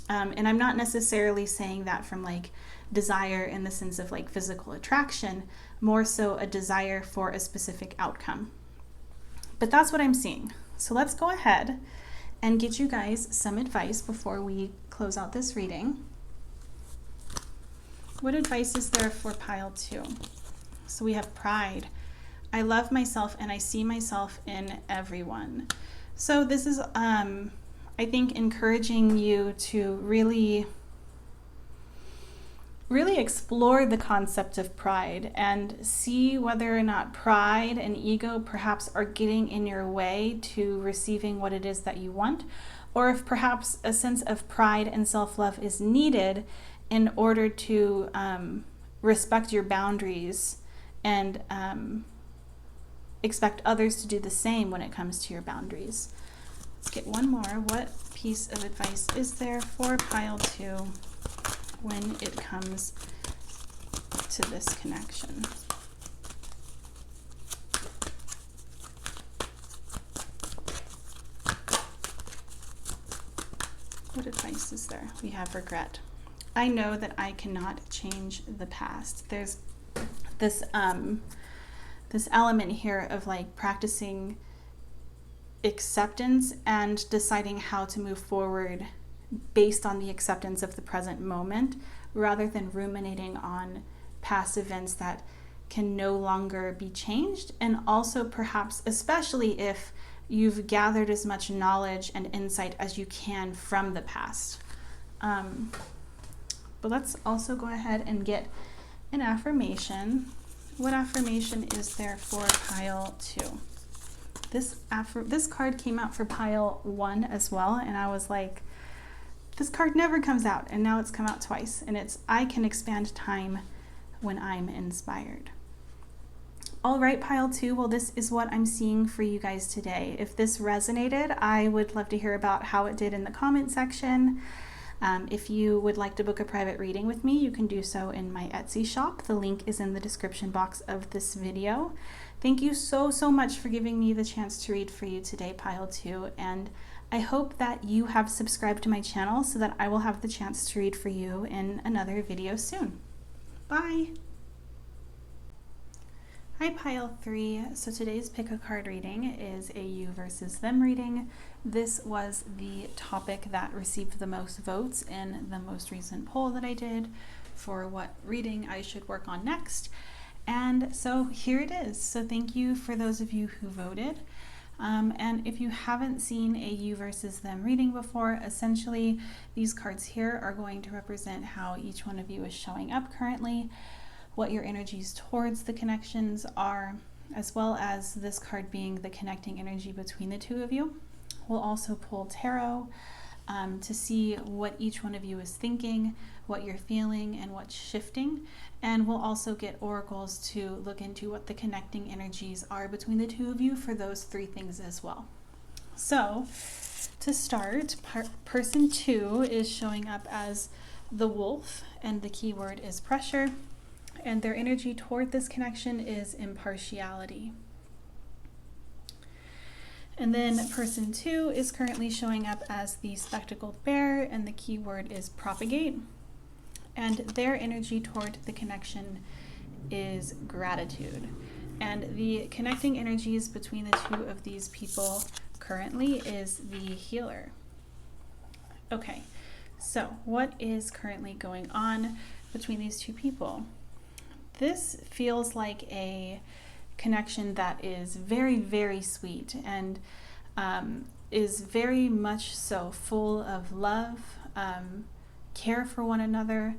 And I'm not necessarily saying that from like desire in the sense of like physical attraction, more so a desire for a specific outcome. But that's what I'm seeing. So let's go ahead and get you guys some advice before we close out this reading. What advice is there for pile 2? So we have pride. I love myself and I see myself in everyone. So this is, I think, encouraging you to really explore the concept of pride and see whether or not pride and ego perhaps are getting in your way to receiving what it is that you want, or if perhaps a sense of pride and self-love is needed in order to respect your boundaries and expect others to do the same when it comes to your boundaries. Let's get one more. What piece of advice is there for pile 2 when it comes to this connection? What advice is there? We have regret. I know that I cannot change the past. There's this this element here of like practicing acceptance and deciding how to move forward based on the acceptance of the present moment, rather than ruminating on past events that can no longer be changed. And also perhaps, especially if you've gathered as much knowledge and insight as you can from the past. But let's also go ahead and get an affirmation. What affirmation is there for pile 2? This card came out for pile 1 as well, and I was like, this card never comes out, and now it's come out twice, and it's I can expand time when I'm inspired. All right, pile 2, well, this is what I'm seeing for you guys today. If this resonated, I would love to hear about how it did in the comment section. If you would like to book a private reading with me, you can do so in my Etsy shop. The link is in the description box of this video. Thank you so much for giving me the chance to read for you today, pile 2, and I hope that you have subscribed to my channel so that I will have the chance to read for you in another video soon. Bye! Hi, pile 3. So today's pick a card reading is a you versus them reading. This was the topic that received the most votes in the most recent poll that I did for what reading I should work on next. And so here it is. So thank you for those of you who voted. And if you haven't seen a you versus them reading before, essentially these cards here are going to represent how each one of you is showing up currently, what your energies towards the connections are, as well as this card being the connecting energy between the two of you. We'll also pull tarot to see what each one of you is thinking, what you're feeling, and what's shifting. And we'll also get oracles to look into what the connecting energies are between the two of you for those 3 things as well. So to start, person 2 is showing up as the wolf, and the keyword is pressure. And their energy toward this connection is impartiality. And then person 2 is currently showing up as the spectacled bear, and the keyword is propagate. And their energy toward the connection is gratitude. And the connecting energies between the 2 of these people currently is the healer. Okay, so what is currently going on between these 2 people? This feels like a connection that is very sweet and is very much so full of love, care for one another,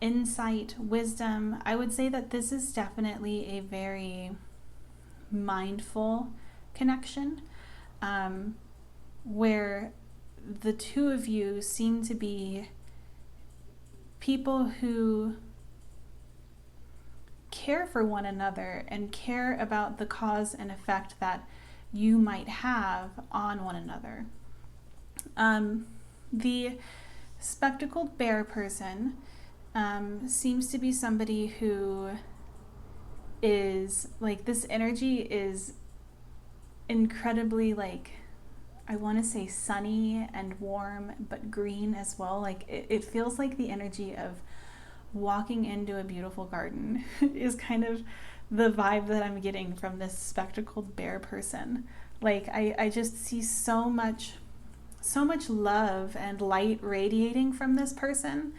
insight, wisdom. I would say that this is definitely a very mindful connection, where the 2 of you seem to be people who care for one another and care about the cause and effect that you might have on one another. The spectacled bear person seems to be somebody who is like, this energy is incredibly, like, I want to say sunny and warm, but green as well. Like it feels like the energy of walking into a beautiful garden is kind of the vibe that I'm getting from this spectacled bear person. Like I just see so much love and light radiating from this person,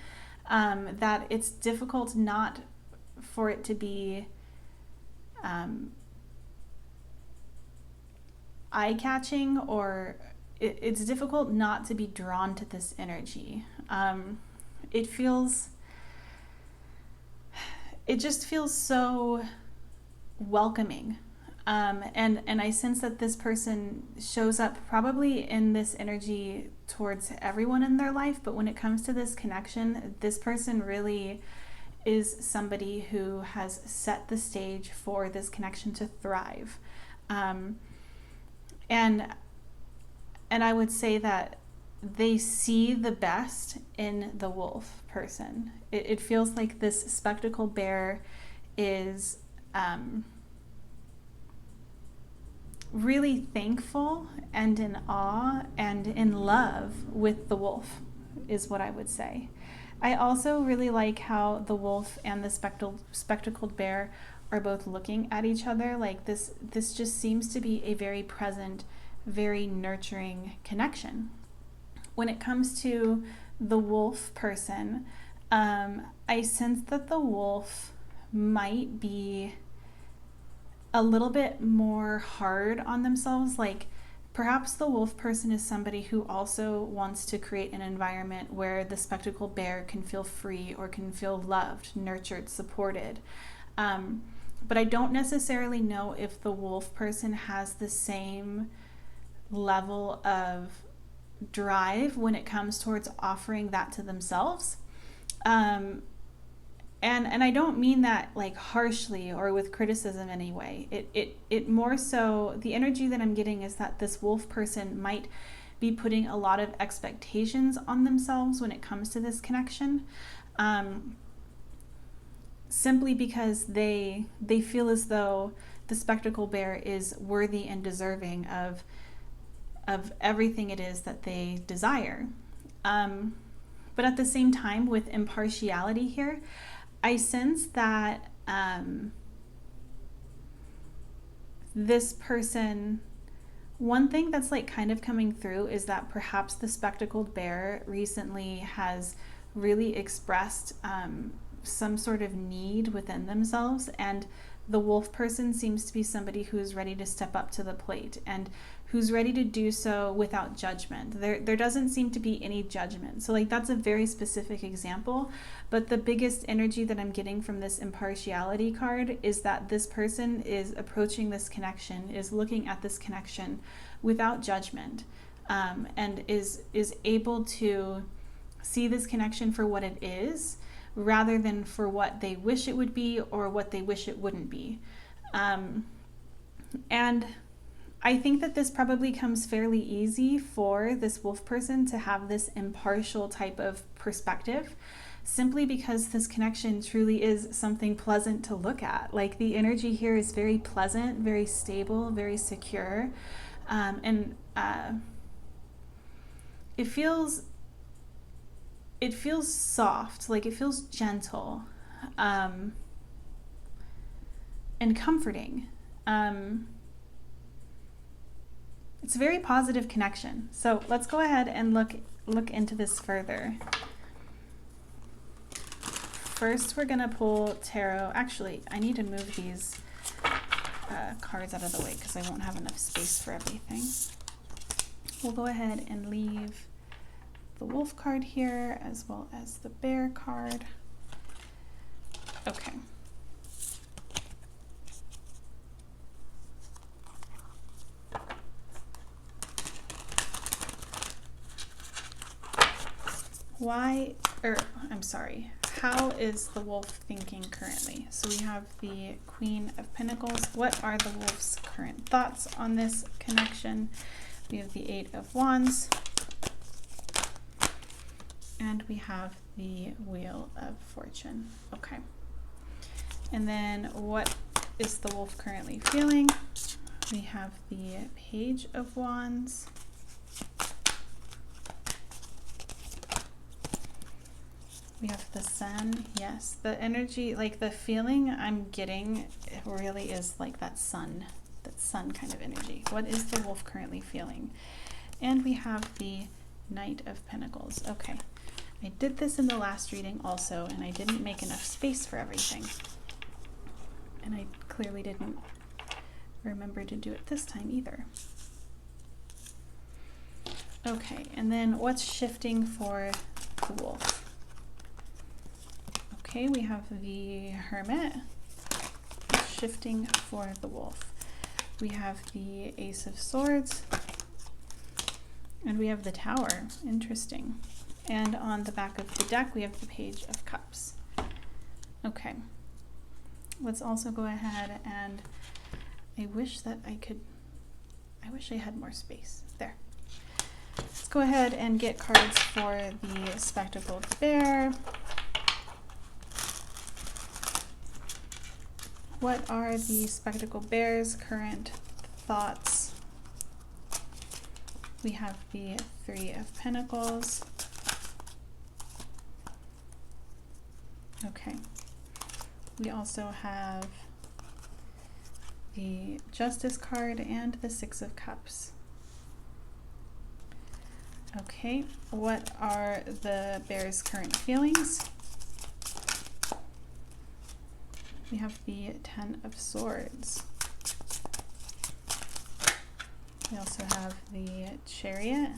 that it's difficult not for it to be eye-catching, or it's difficult not to be drawn to this energy. It just feels so welcoming. And I sense that this person shows up probably in this energy towards everyone in their life, but when it comes to this connection, this person really is somebody who has set the stage for this connection to thrive. And I would say that they see the best in the wolf person. It feels like this spectacled bear is really thankful and in awe and in love with the wolf, is what I would say. I also really like how the wolf and the spectacled bear are both looking at each other. Like this just seems to be a very present, very nurturing connection. When it comes to the wolf person, I sense that the wolf might be a little bit more hard on themselves. Like Perhaps the wolf person is somebody who also wants to create an environment where the spectacled bear can feel free or can feel loved, nurtured, supported. But I don't necessarily know if the wolf person has the same level of drive when it comes towards offering that to themselves. And I don't mean that like harshly or with criticism anyway. It more so, the energy that I'm getting is that this wolf person might be putting a lot of expectations on themselves when it comes to this connection. Simply because they feel as though the spectacle bear is worthy and deserving of everything it is that they desire. But at the same time, with impartiality here, I sense that this person, one thing that's like kind of coming through is that perhaps the spectacled bear recently has really expressed some sort of need within themselves, and the wolf person seems to be somebody who's ready to step up to the plate and who's ready to do so without judgment. There doesn't seem to be any judgment. So like that's a very specific example, but the biggest energy that I'm getting from this impartiality card is that this person is approaching this connection, is looking at this connection without judgment, and is able to see this connection for what it is, rather than for what they wish it would be or what they wish it wouldn't be. And I think that this probably comes fairly easy for this wolf person to have this impartial type of perspective, simply because this connection truly is something pleasant to look at. Like the energy here is very pleasant, very stable, very secure, and it feels soft, like it feels gentle, and comforting. It's a very positive connection. So let's go ahead and look into this further. First, we're gonna pull tarot. Actually, I need to move these cards out of the way because I won't have enough space for everything. We'll go ahead and leave the wolf card here as well as the bear card. Okay. How is the wolf thinking currently? So we have the Queen of Pentacles. What are the wolf's current thoughts on this connection? We have the Eight of Wands. And we have the Wheel of Fortune. Okay. And then what is the wolf currently feeling? We have the Page of Wands. We have the Sun. Yes, the energy, like the feeling I'm getting really is like that sun kind of energy. What is the wolf currently feeling? And we have the Knight of Pentacles. Okay. I did this in the last reading also, and I didn't make enough space for everything. And I clearly didn't remember to do it this time either. Okay, and then what's shifting for the wolf? Okay, we have the Hermit shifting for the wolf. We have the Ace of Swords, and we have the Tower. Interesting. And on the back of the deck, we have the Page of Cups. Okay. Let's also go ahead and I wish I had more space. There. Let's go ahead and get cards for the Spectacled Bear. What are the Spectacled Bear's current thoughts? We have the Three of Pentacles. Okay. We also have the Justice card and the Six of Cups. Okay, what are the bear's current feelings? We have the Ten of Swords. We also have the Chariot.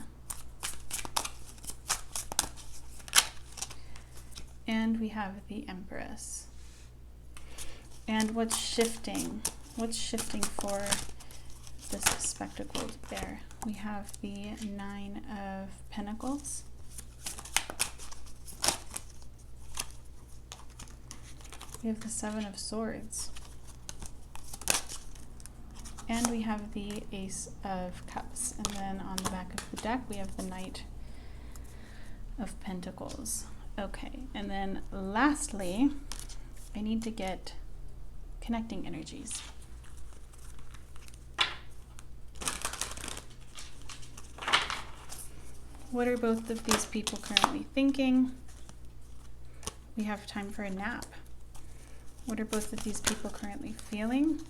And we have the Empress. And what's shifting? What's shifting for this spectacled bear? We have the Nine of Pentacles. We have the Seven of Swords. And we have the Ace of Cups. And then on the back of the deck, we have the Knight of Pentacles. Okay, and then lastly, I need to get connecting energies. What are both of these people currently thinking? We have time for a nap. What are both of these people currently feeling?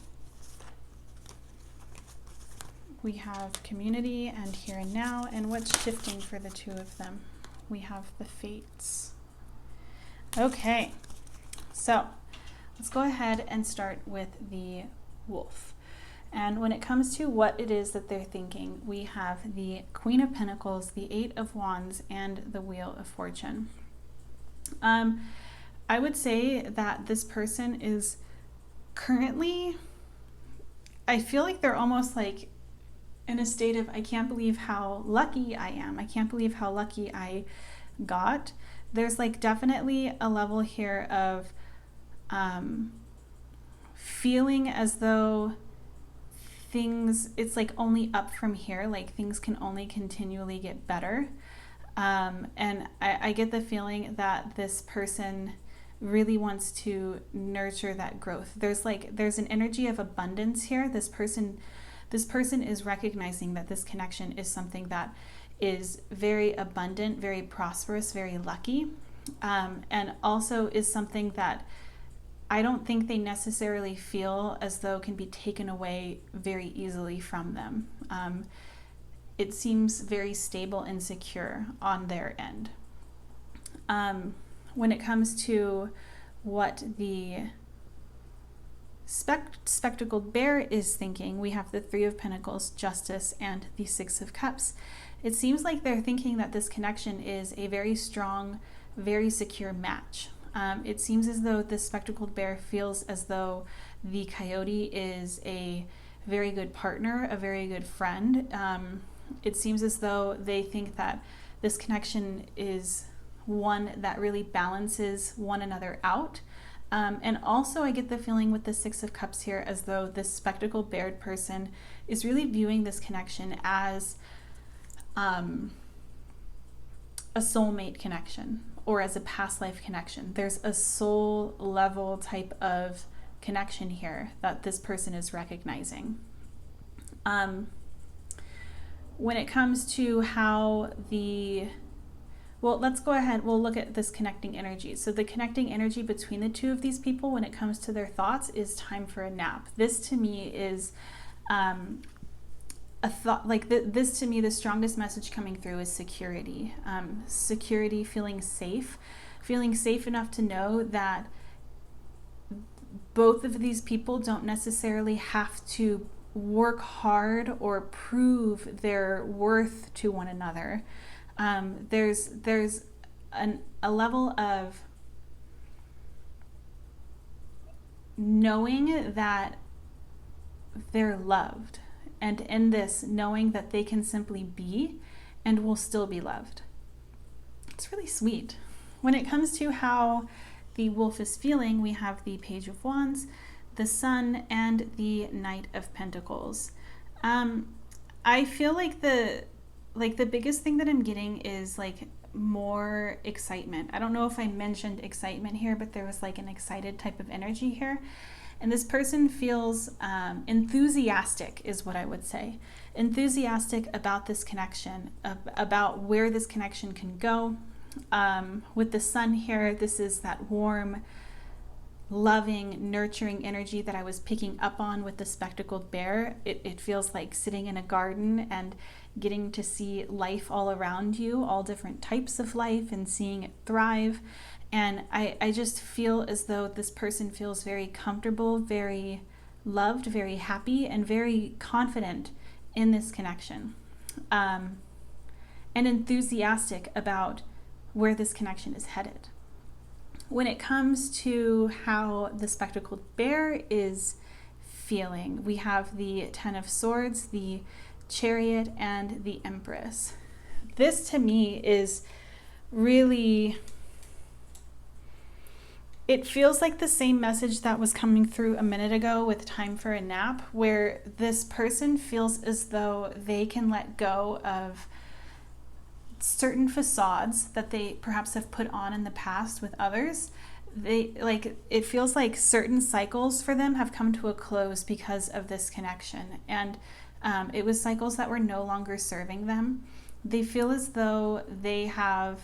We have community and here and now, and what's shifting for the two of them? We have the Fates. Okay, so let's go ahead and start with the Wolf. And when it comes to what it is that they're thinking, we have the Queen of Pentacles, the Eight of Wands, and the Wheel of Fortune. I would say that this person is currently, I feel like they're almost like in a state of, I can't believe how lucky I am. I can't believe how lucky I got. There's like definitely a level here of feeling as though things, it's like only up from here, like things can only continually get better. And I get the feeling that this person really wants to nurture that growth. There's an energy of abundance here. This person is recognizing that this connection is something that is very abundant, very prosperous, very lucky, and also is something that I don't think they necessarily feel as though can be taken away very easily from them. It seems very stable and secure on their end. When it comes to what the spectacled bear is thinking, we have the Three of Pentacles, Justice, and the Six of Cups. It seems like they're thinking that this connection is a very strong, very secure match. It seems as though the spectacled bear feels as though the coyote is a very good partner, a very good friend. It seems as though they think that this connection is one that really balances one another out. And also I get the feeling with the Six of Cups here as though this spectacled bearded person is really viewing this connection as a soulmate connection or as a past life connection. There's a soul level type of connection here that this person is recognizing. When it comes to how well, let's go ahead, we'll look at this connecting energy. So the connecting energy between the two of these people when it comes to their thoughts is time for a nap. This to me is a thought, like this to me, the strongest message coming through is security. Security, feeling safe enough to know that both of these people don't necessarily have to work hard or prove their worth to one another. There's a level of knowing that they're loved, and in this, knowing that they can simply be and will still be loved. It's really sweet. When it comes to how the wolf is feeling, we have the Page of Wands, the Sun, and the Knight of Pentacles. I feel like the biggest thing that I'm getting is like more excitement. I don't know if I mentioned excitement here, but there was like an excited type of energy here. And this person feels enthusiastic is what I would say. Enthusiastic about this connection, about where this connection can go. With the Sun here, this is that warm, loving, nurturing energy that I was picking up on with the spectacled bear. It feels like sitting in a garden and getting to see life all around you, all different types of life, and seeing it thrive. And I just feel as though this person feels very comfortable, very loved, very happy, and very confident in this connection, and enthusiastic about where this connection is headed. When it comes to how the spectacled bear is feeling, we have the Ten of Swords, the Chariot, and the Empress. This to me is really, it feels like the same message that was coming through a minute ago with Time for a Nap, where this person feels as though they can let go of certain facades that they perhaps have put on in the past with others. It feels like certain cycles for them have come to a close because of this connection, and it was cycles that were no longer serving them. They feel as though they have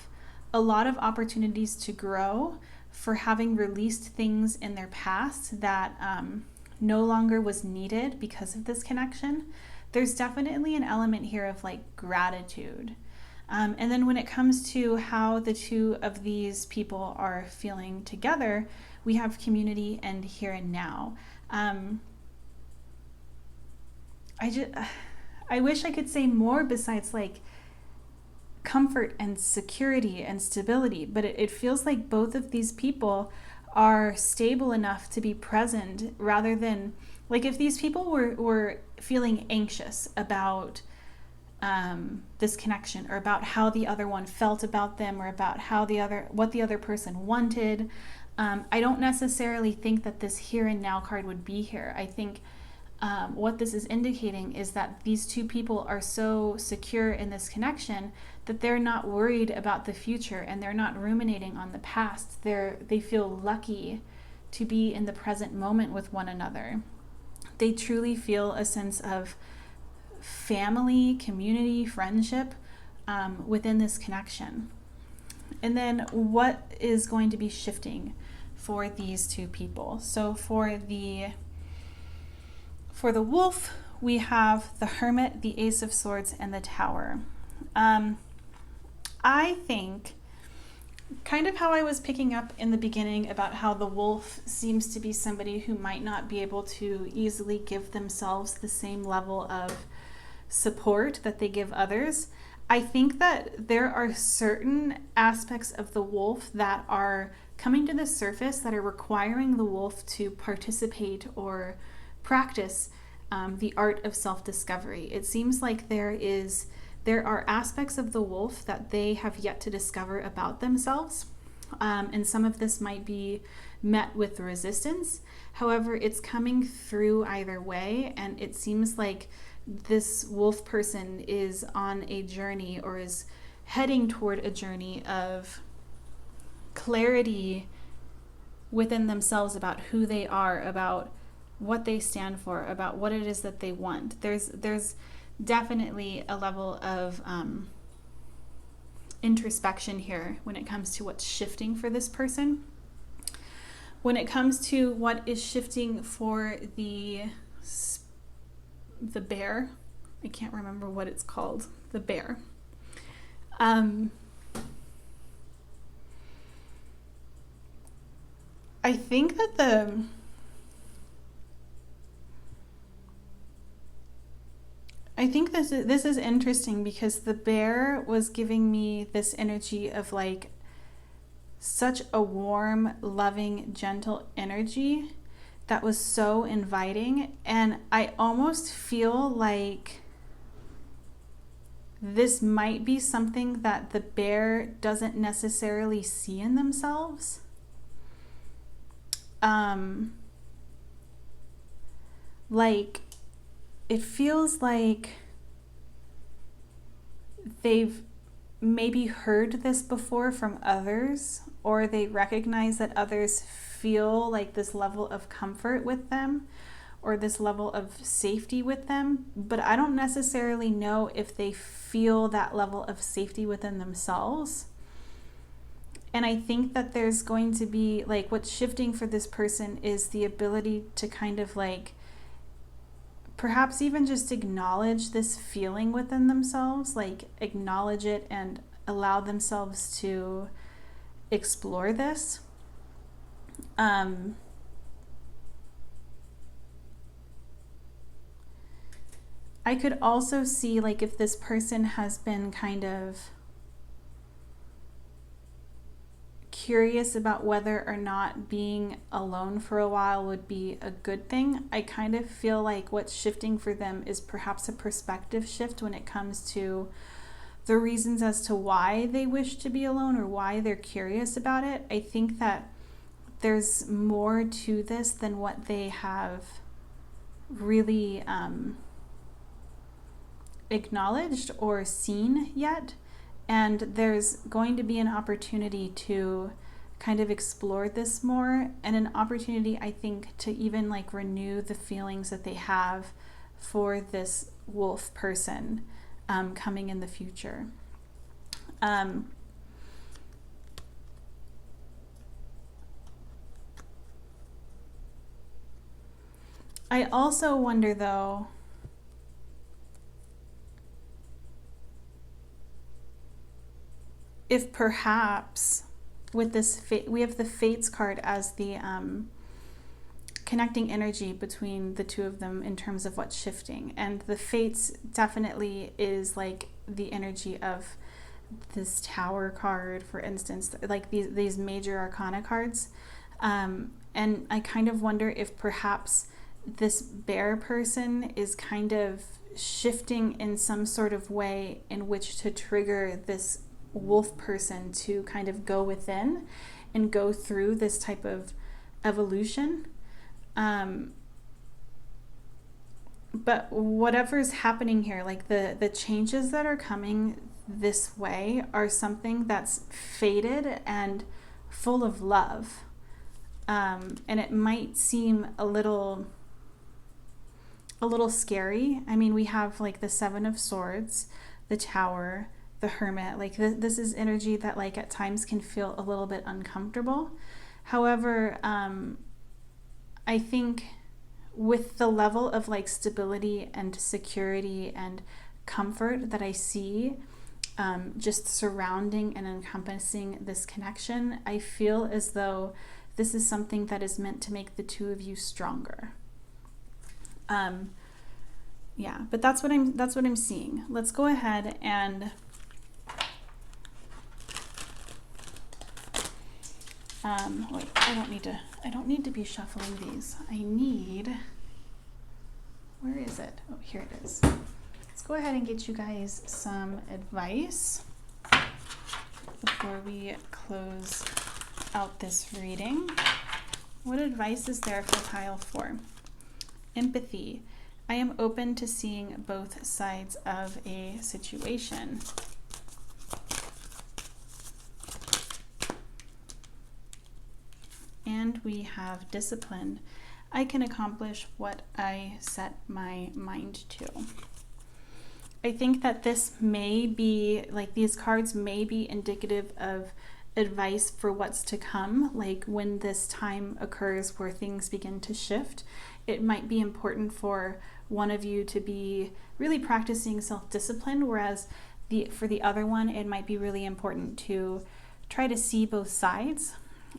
a lot of opportunities to grow for having released things in their past that no longer was needed because of this connection. There's definitely an element here of like gratitude. And then when it comes to how the two of these people are feeling together, we have community and here and now. I wish I could say more besides like comfort and security and stability, but it feels like both of these people are stable enough to be present, rather than like if these people were feeling anxious about this connection, or about how the other one felt about them, or about how what the other person wanted. I don't necessarily think that this here and now card would be here. I think what this is indicating is that these two people are so secure in this connection that they're not worried about the future, and they're not ruminating on the past. They feel lucky to be in the present moment with one another. They truly feel a sense of family, community, friendship within this connection. And then what is going to be shifting for these two people? So for the wolf, we have the Hermit, the Ace of Swords, and the Tower. I think kind of how I was picking up in the beginning about how the wolf seems to be somebody who might not be able to easily give themselves the same level of support that they give others. I think that there are certain aspects of the wolf that are coming to the surface that are requiring the wolf to participate or practice the art of self-discovery. It seems like there are aspects of the wolf that they have yet to discover about themselves, and some of this might be met with resistance. However, it's coming through either way, and it seems like this wolf person is on a journey, or is heading toward a journey of clarity within themselves about who they are, about what they stand for, about what it is that they want. There's definitely a level of introspection here when it comes to what's shifting for this person. When it comes to what is shifting for the bear, I can't remember what it's called, the bear. I think that this is interesting, because the bear was giving me this energy of like such a warm, loving, gentle energy that was so inviting, and I almost feel like this might be something that the bear doesn't necessarily see in themselves. Like it feels like they've maybe heard this before from others, or they recognize that others feel like this level of comfort with them, or this level of safety with them, but I don't necessarily know if they feel that level of safety within themselves. And I think that there's going to be, like, what's shifting for this person is the ability to kind of like perhaps even just acknowledge this feeling within themselves, like acknowledge it and allow themselves to explore this. I could also see like if this person has been kind of curious about whether or not being alone for a while would be a good thing. I kind of feel like what's shifting for them is perhaps a perspective shift when it comes to the reasons as to why they wish to be alone or why they're curious about it. I think that there's more to this than what they have really acknowledged or seen yet. And there's going to be an opportunity to kind of explore this more, and an opportunity, I think, to even like renew the feelings that they have for this wolf person coming in the future. I also wonder though, if perhaps with this we have the Fates card as the connecting energy between the two of them in terms of what's shifting, and the Fates definitely is like the energy of this Tower card, for instance, like these major arcana cards, and I kind of wonder if perhaps this bear person is kind of shifting in some sort of way in which to trigger this wolf person to kind of go within and go through this type of evolution. But whatever's happening here, like the changes that are coming this way are something that's faded and full of love. And it might seem a little scary. I mean, we have like the Seven of Swords, the Tower, the Hermit. Like this is energy that like at times can feel a little bit uncomfortable. However, I think with the level of like stability and security and comfort that I see just surrounding and encompassing this connection, I feel as though this is something that is meant to make the two of you stronger. Yeah, but that's what I'm seeing. Let's go ahead and wait, I don't need to be shuffling these. Where is it? Oh, here it is. Let's go ahead and get you guys some advice before we close out this reading. What advice is there for pile 4? Empathy. I am open to seeing both sides of a situation. And we have discipline. I can accomplish what I set my mind to. I think that this may be, like these cards may be indicative of advice for what's to come. Like when this time occurs where things begin to shift, it might be important for one of you to be really practicing self-discipline, whereas for the other one, it might be really important to try to see both sides.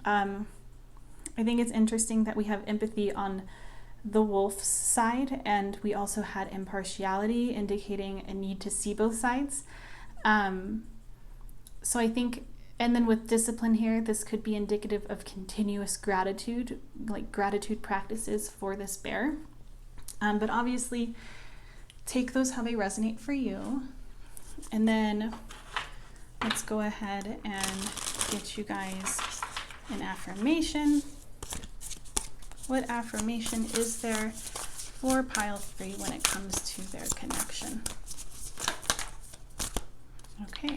I think it's interesting that we have empathy on the wolf's side, and we also had impartiality, indicating a need to see both sides. So I think, and then with discipline here, this could be indicative of continuous gratitude, like gratitude practices for this bear. But obviously, take those how they resonate for you. And then let's go ahead and get you guys an affirmation. What affirmation is there for pile 3 when it comes to their connection? Okay.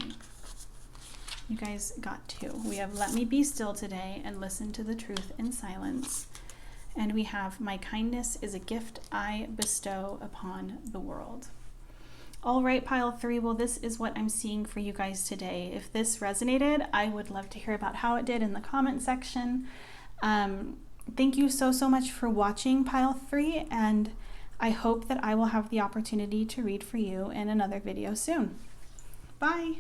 You guys got 2. We have let me be still today and listen to the truth in silence. And we have my kindness is a gift I bestow upon the world. All right, pile 3. Well, this is what I'm seeing for you guys today. If this resonated, I would love to hear about how it did in the comment section. Thank you so much for watching pile 3, and I hope that I will have the opportunity to read for you in another video soon. Bye.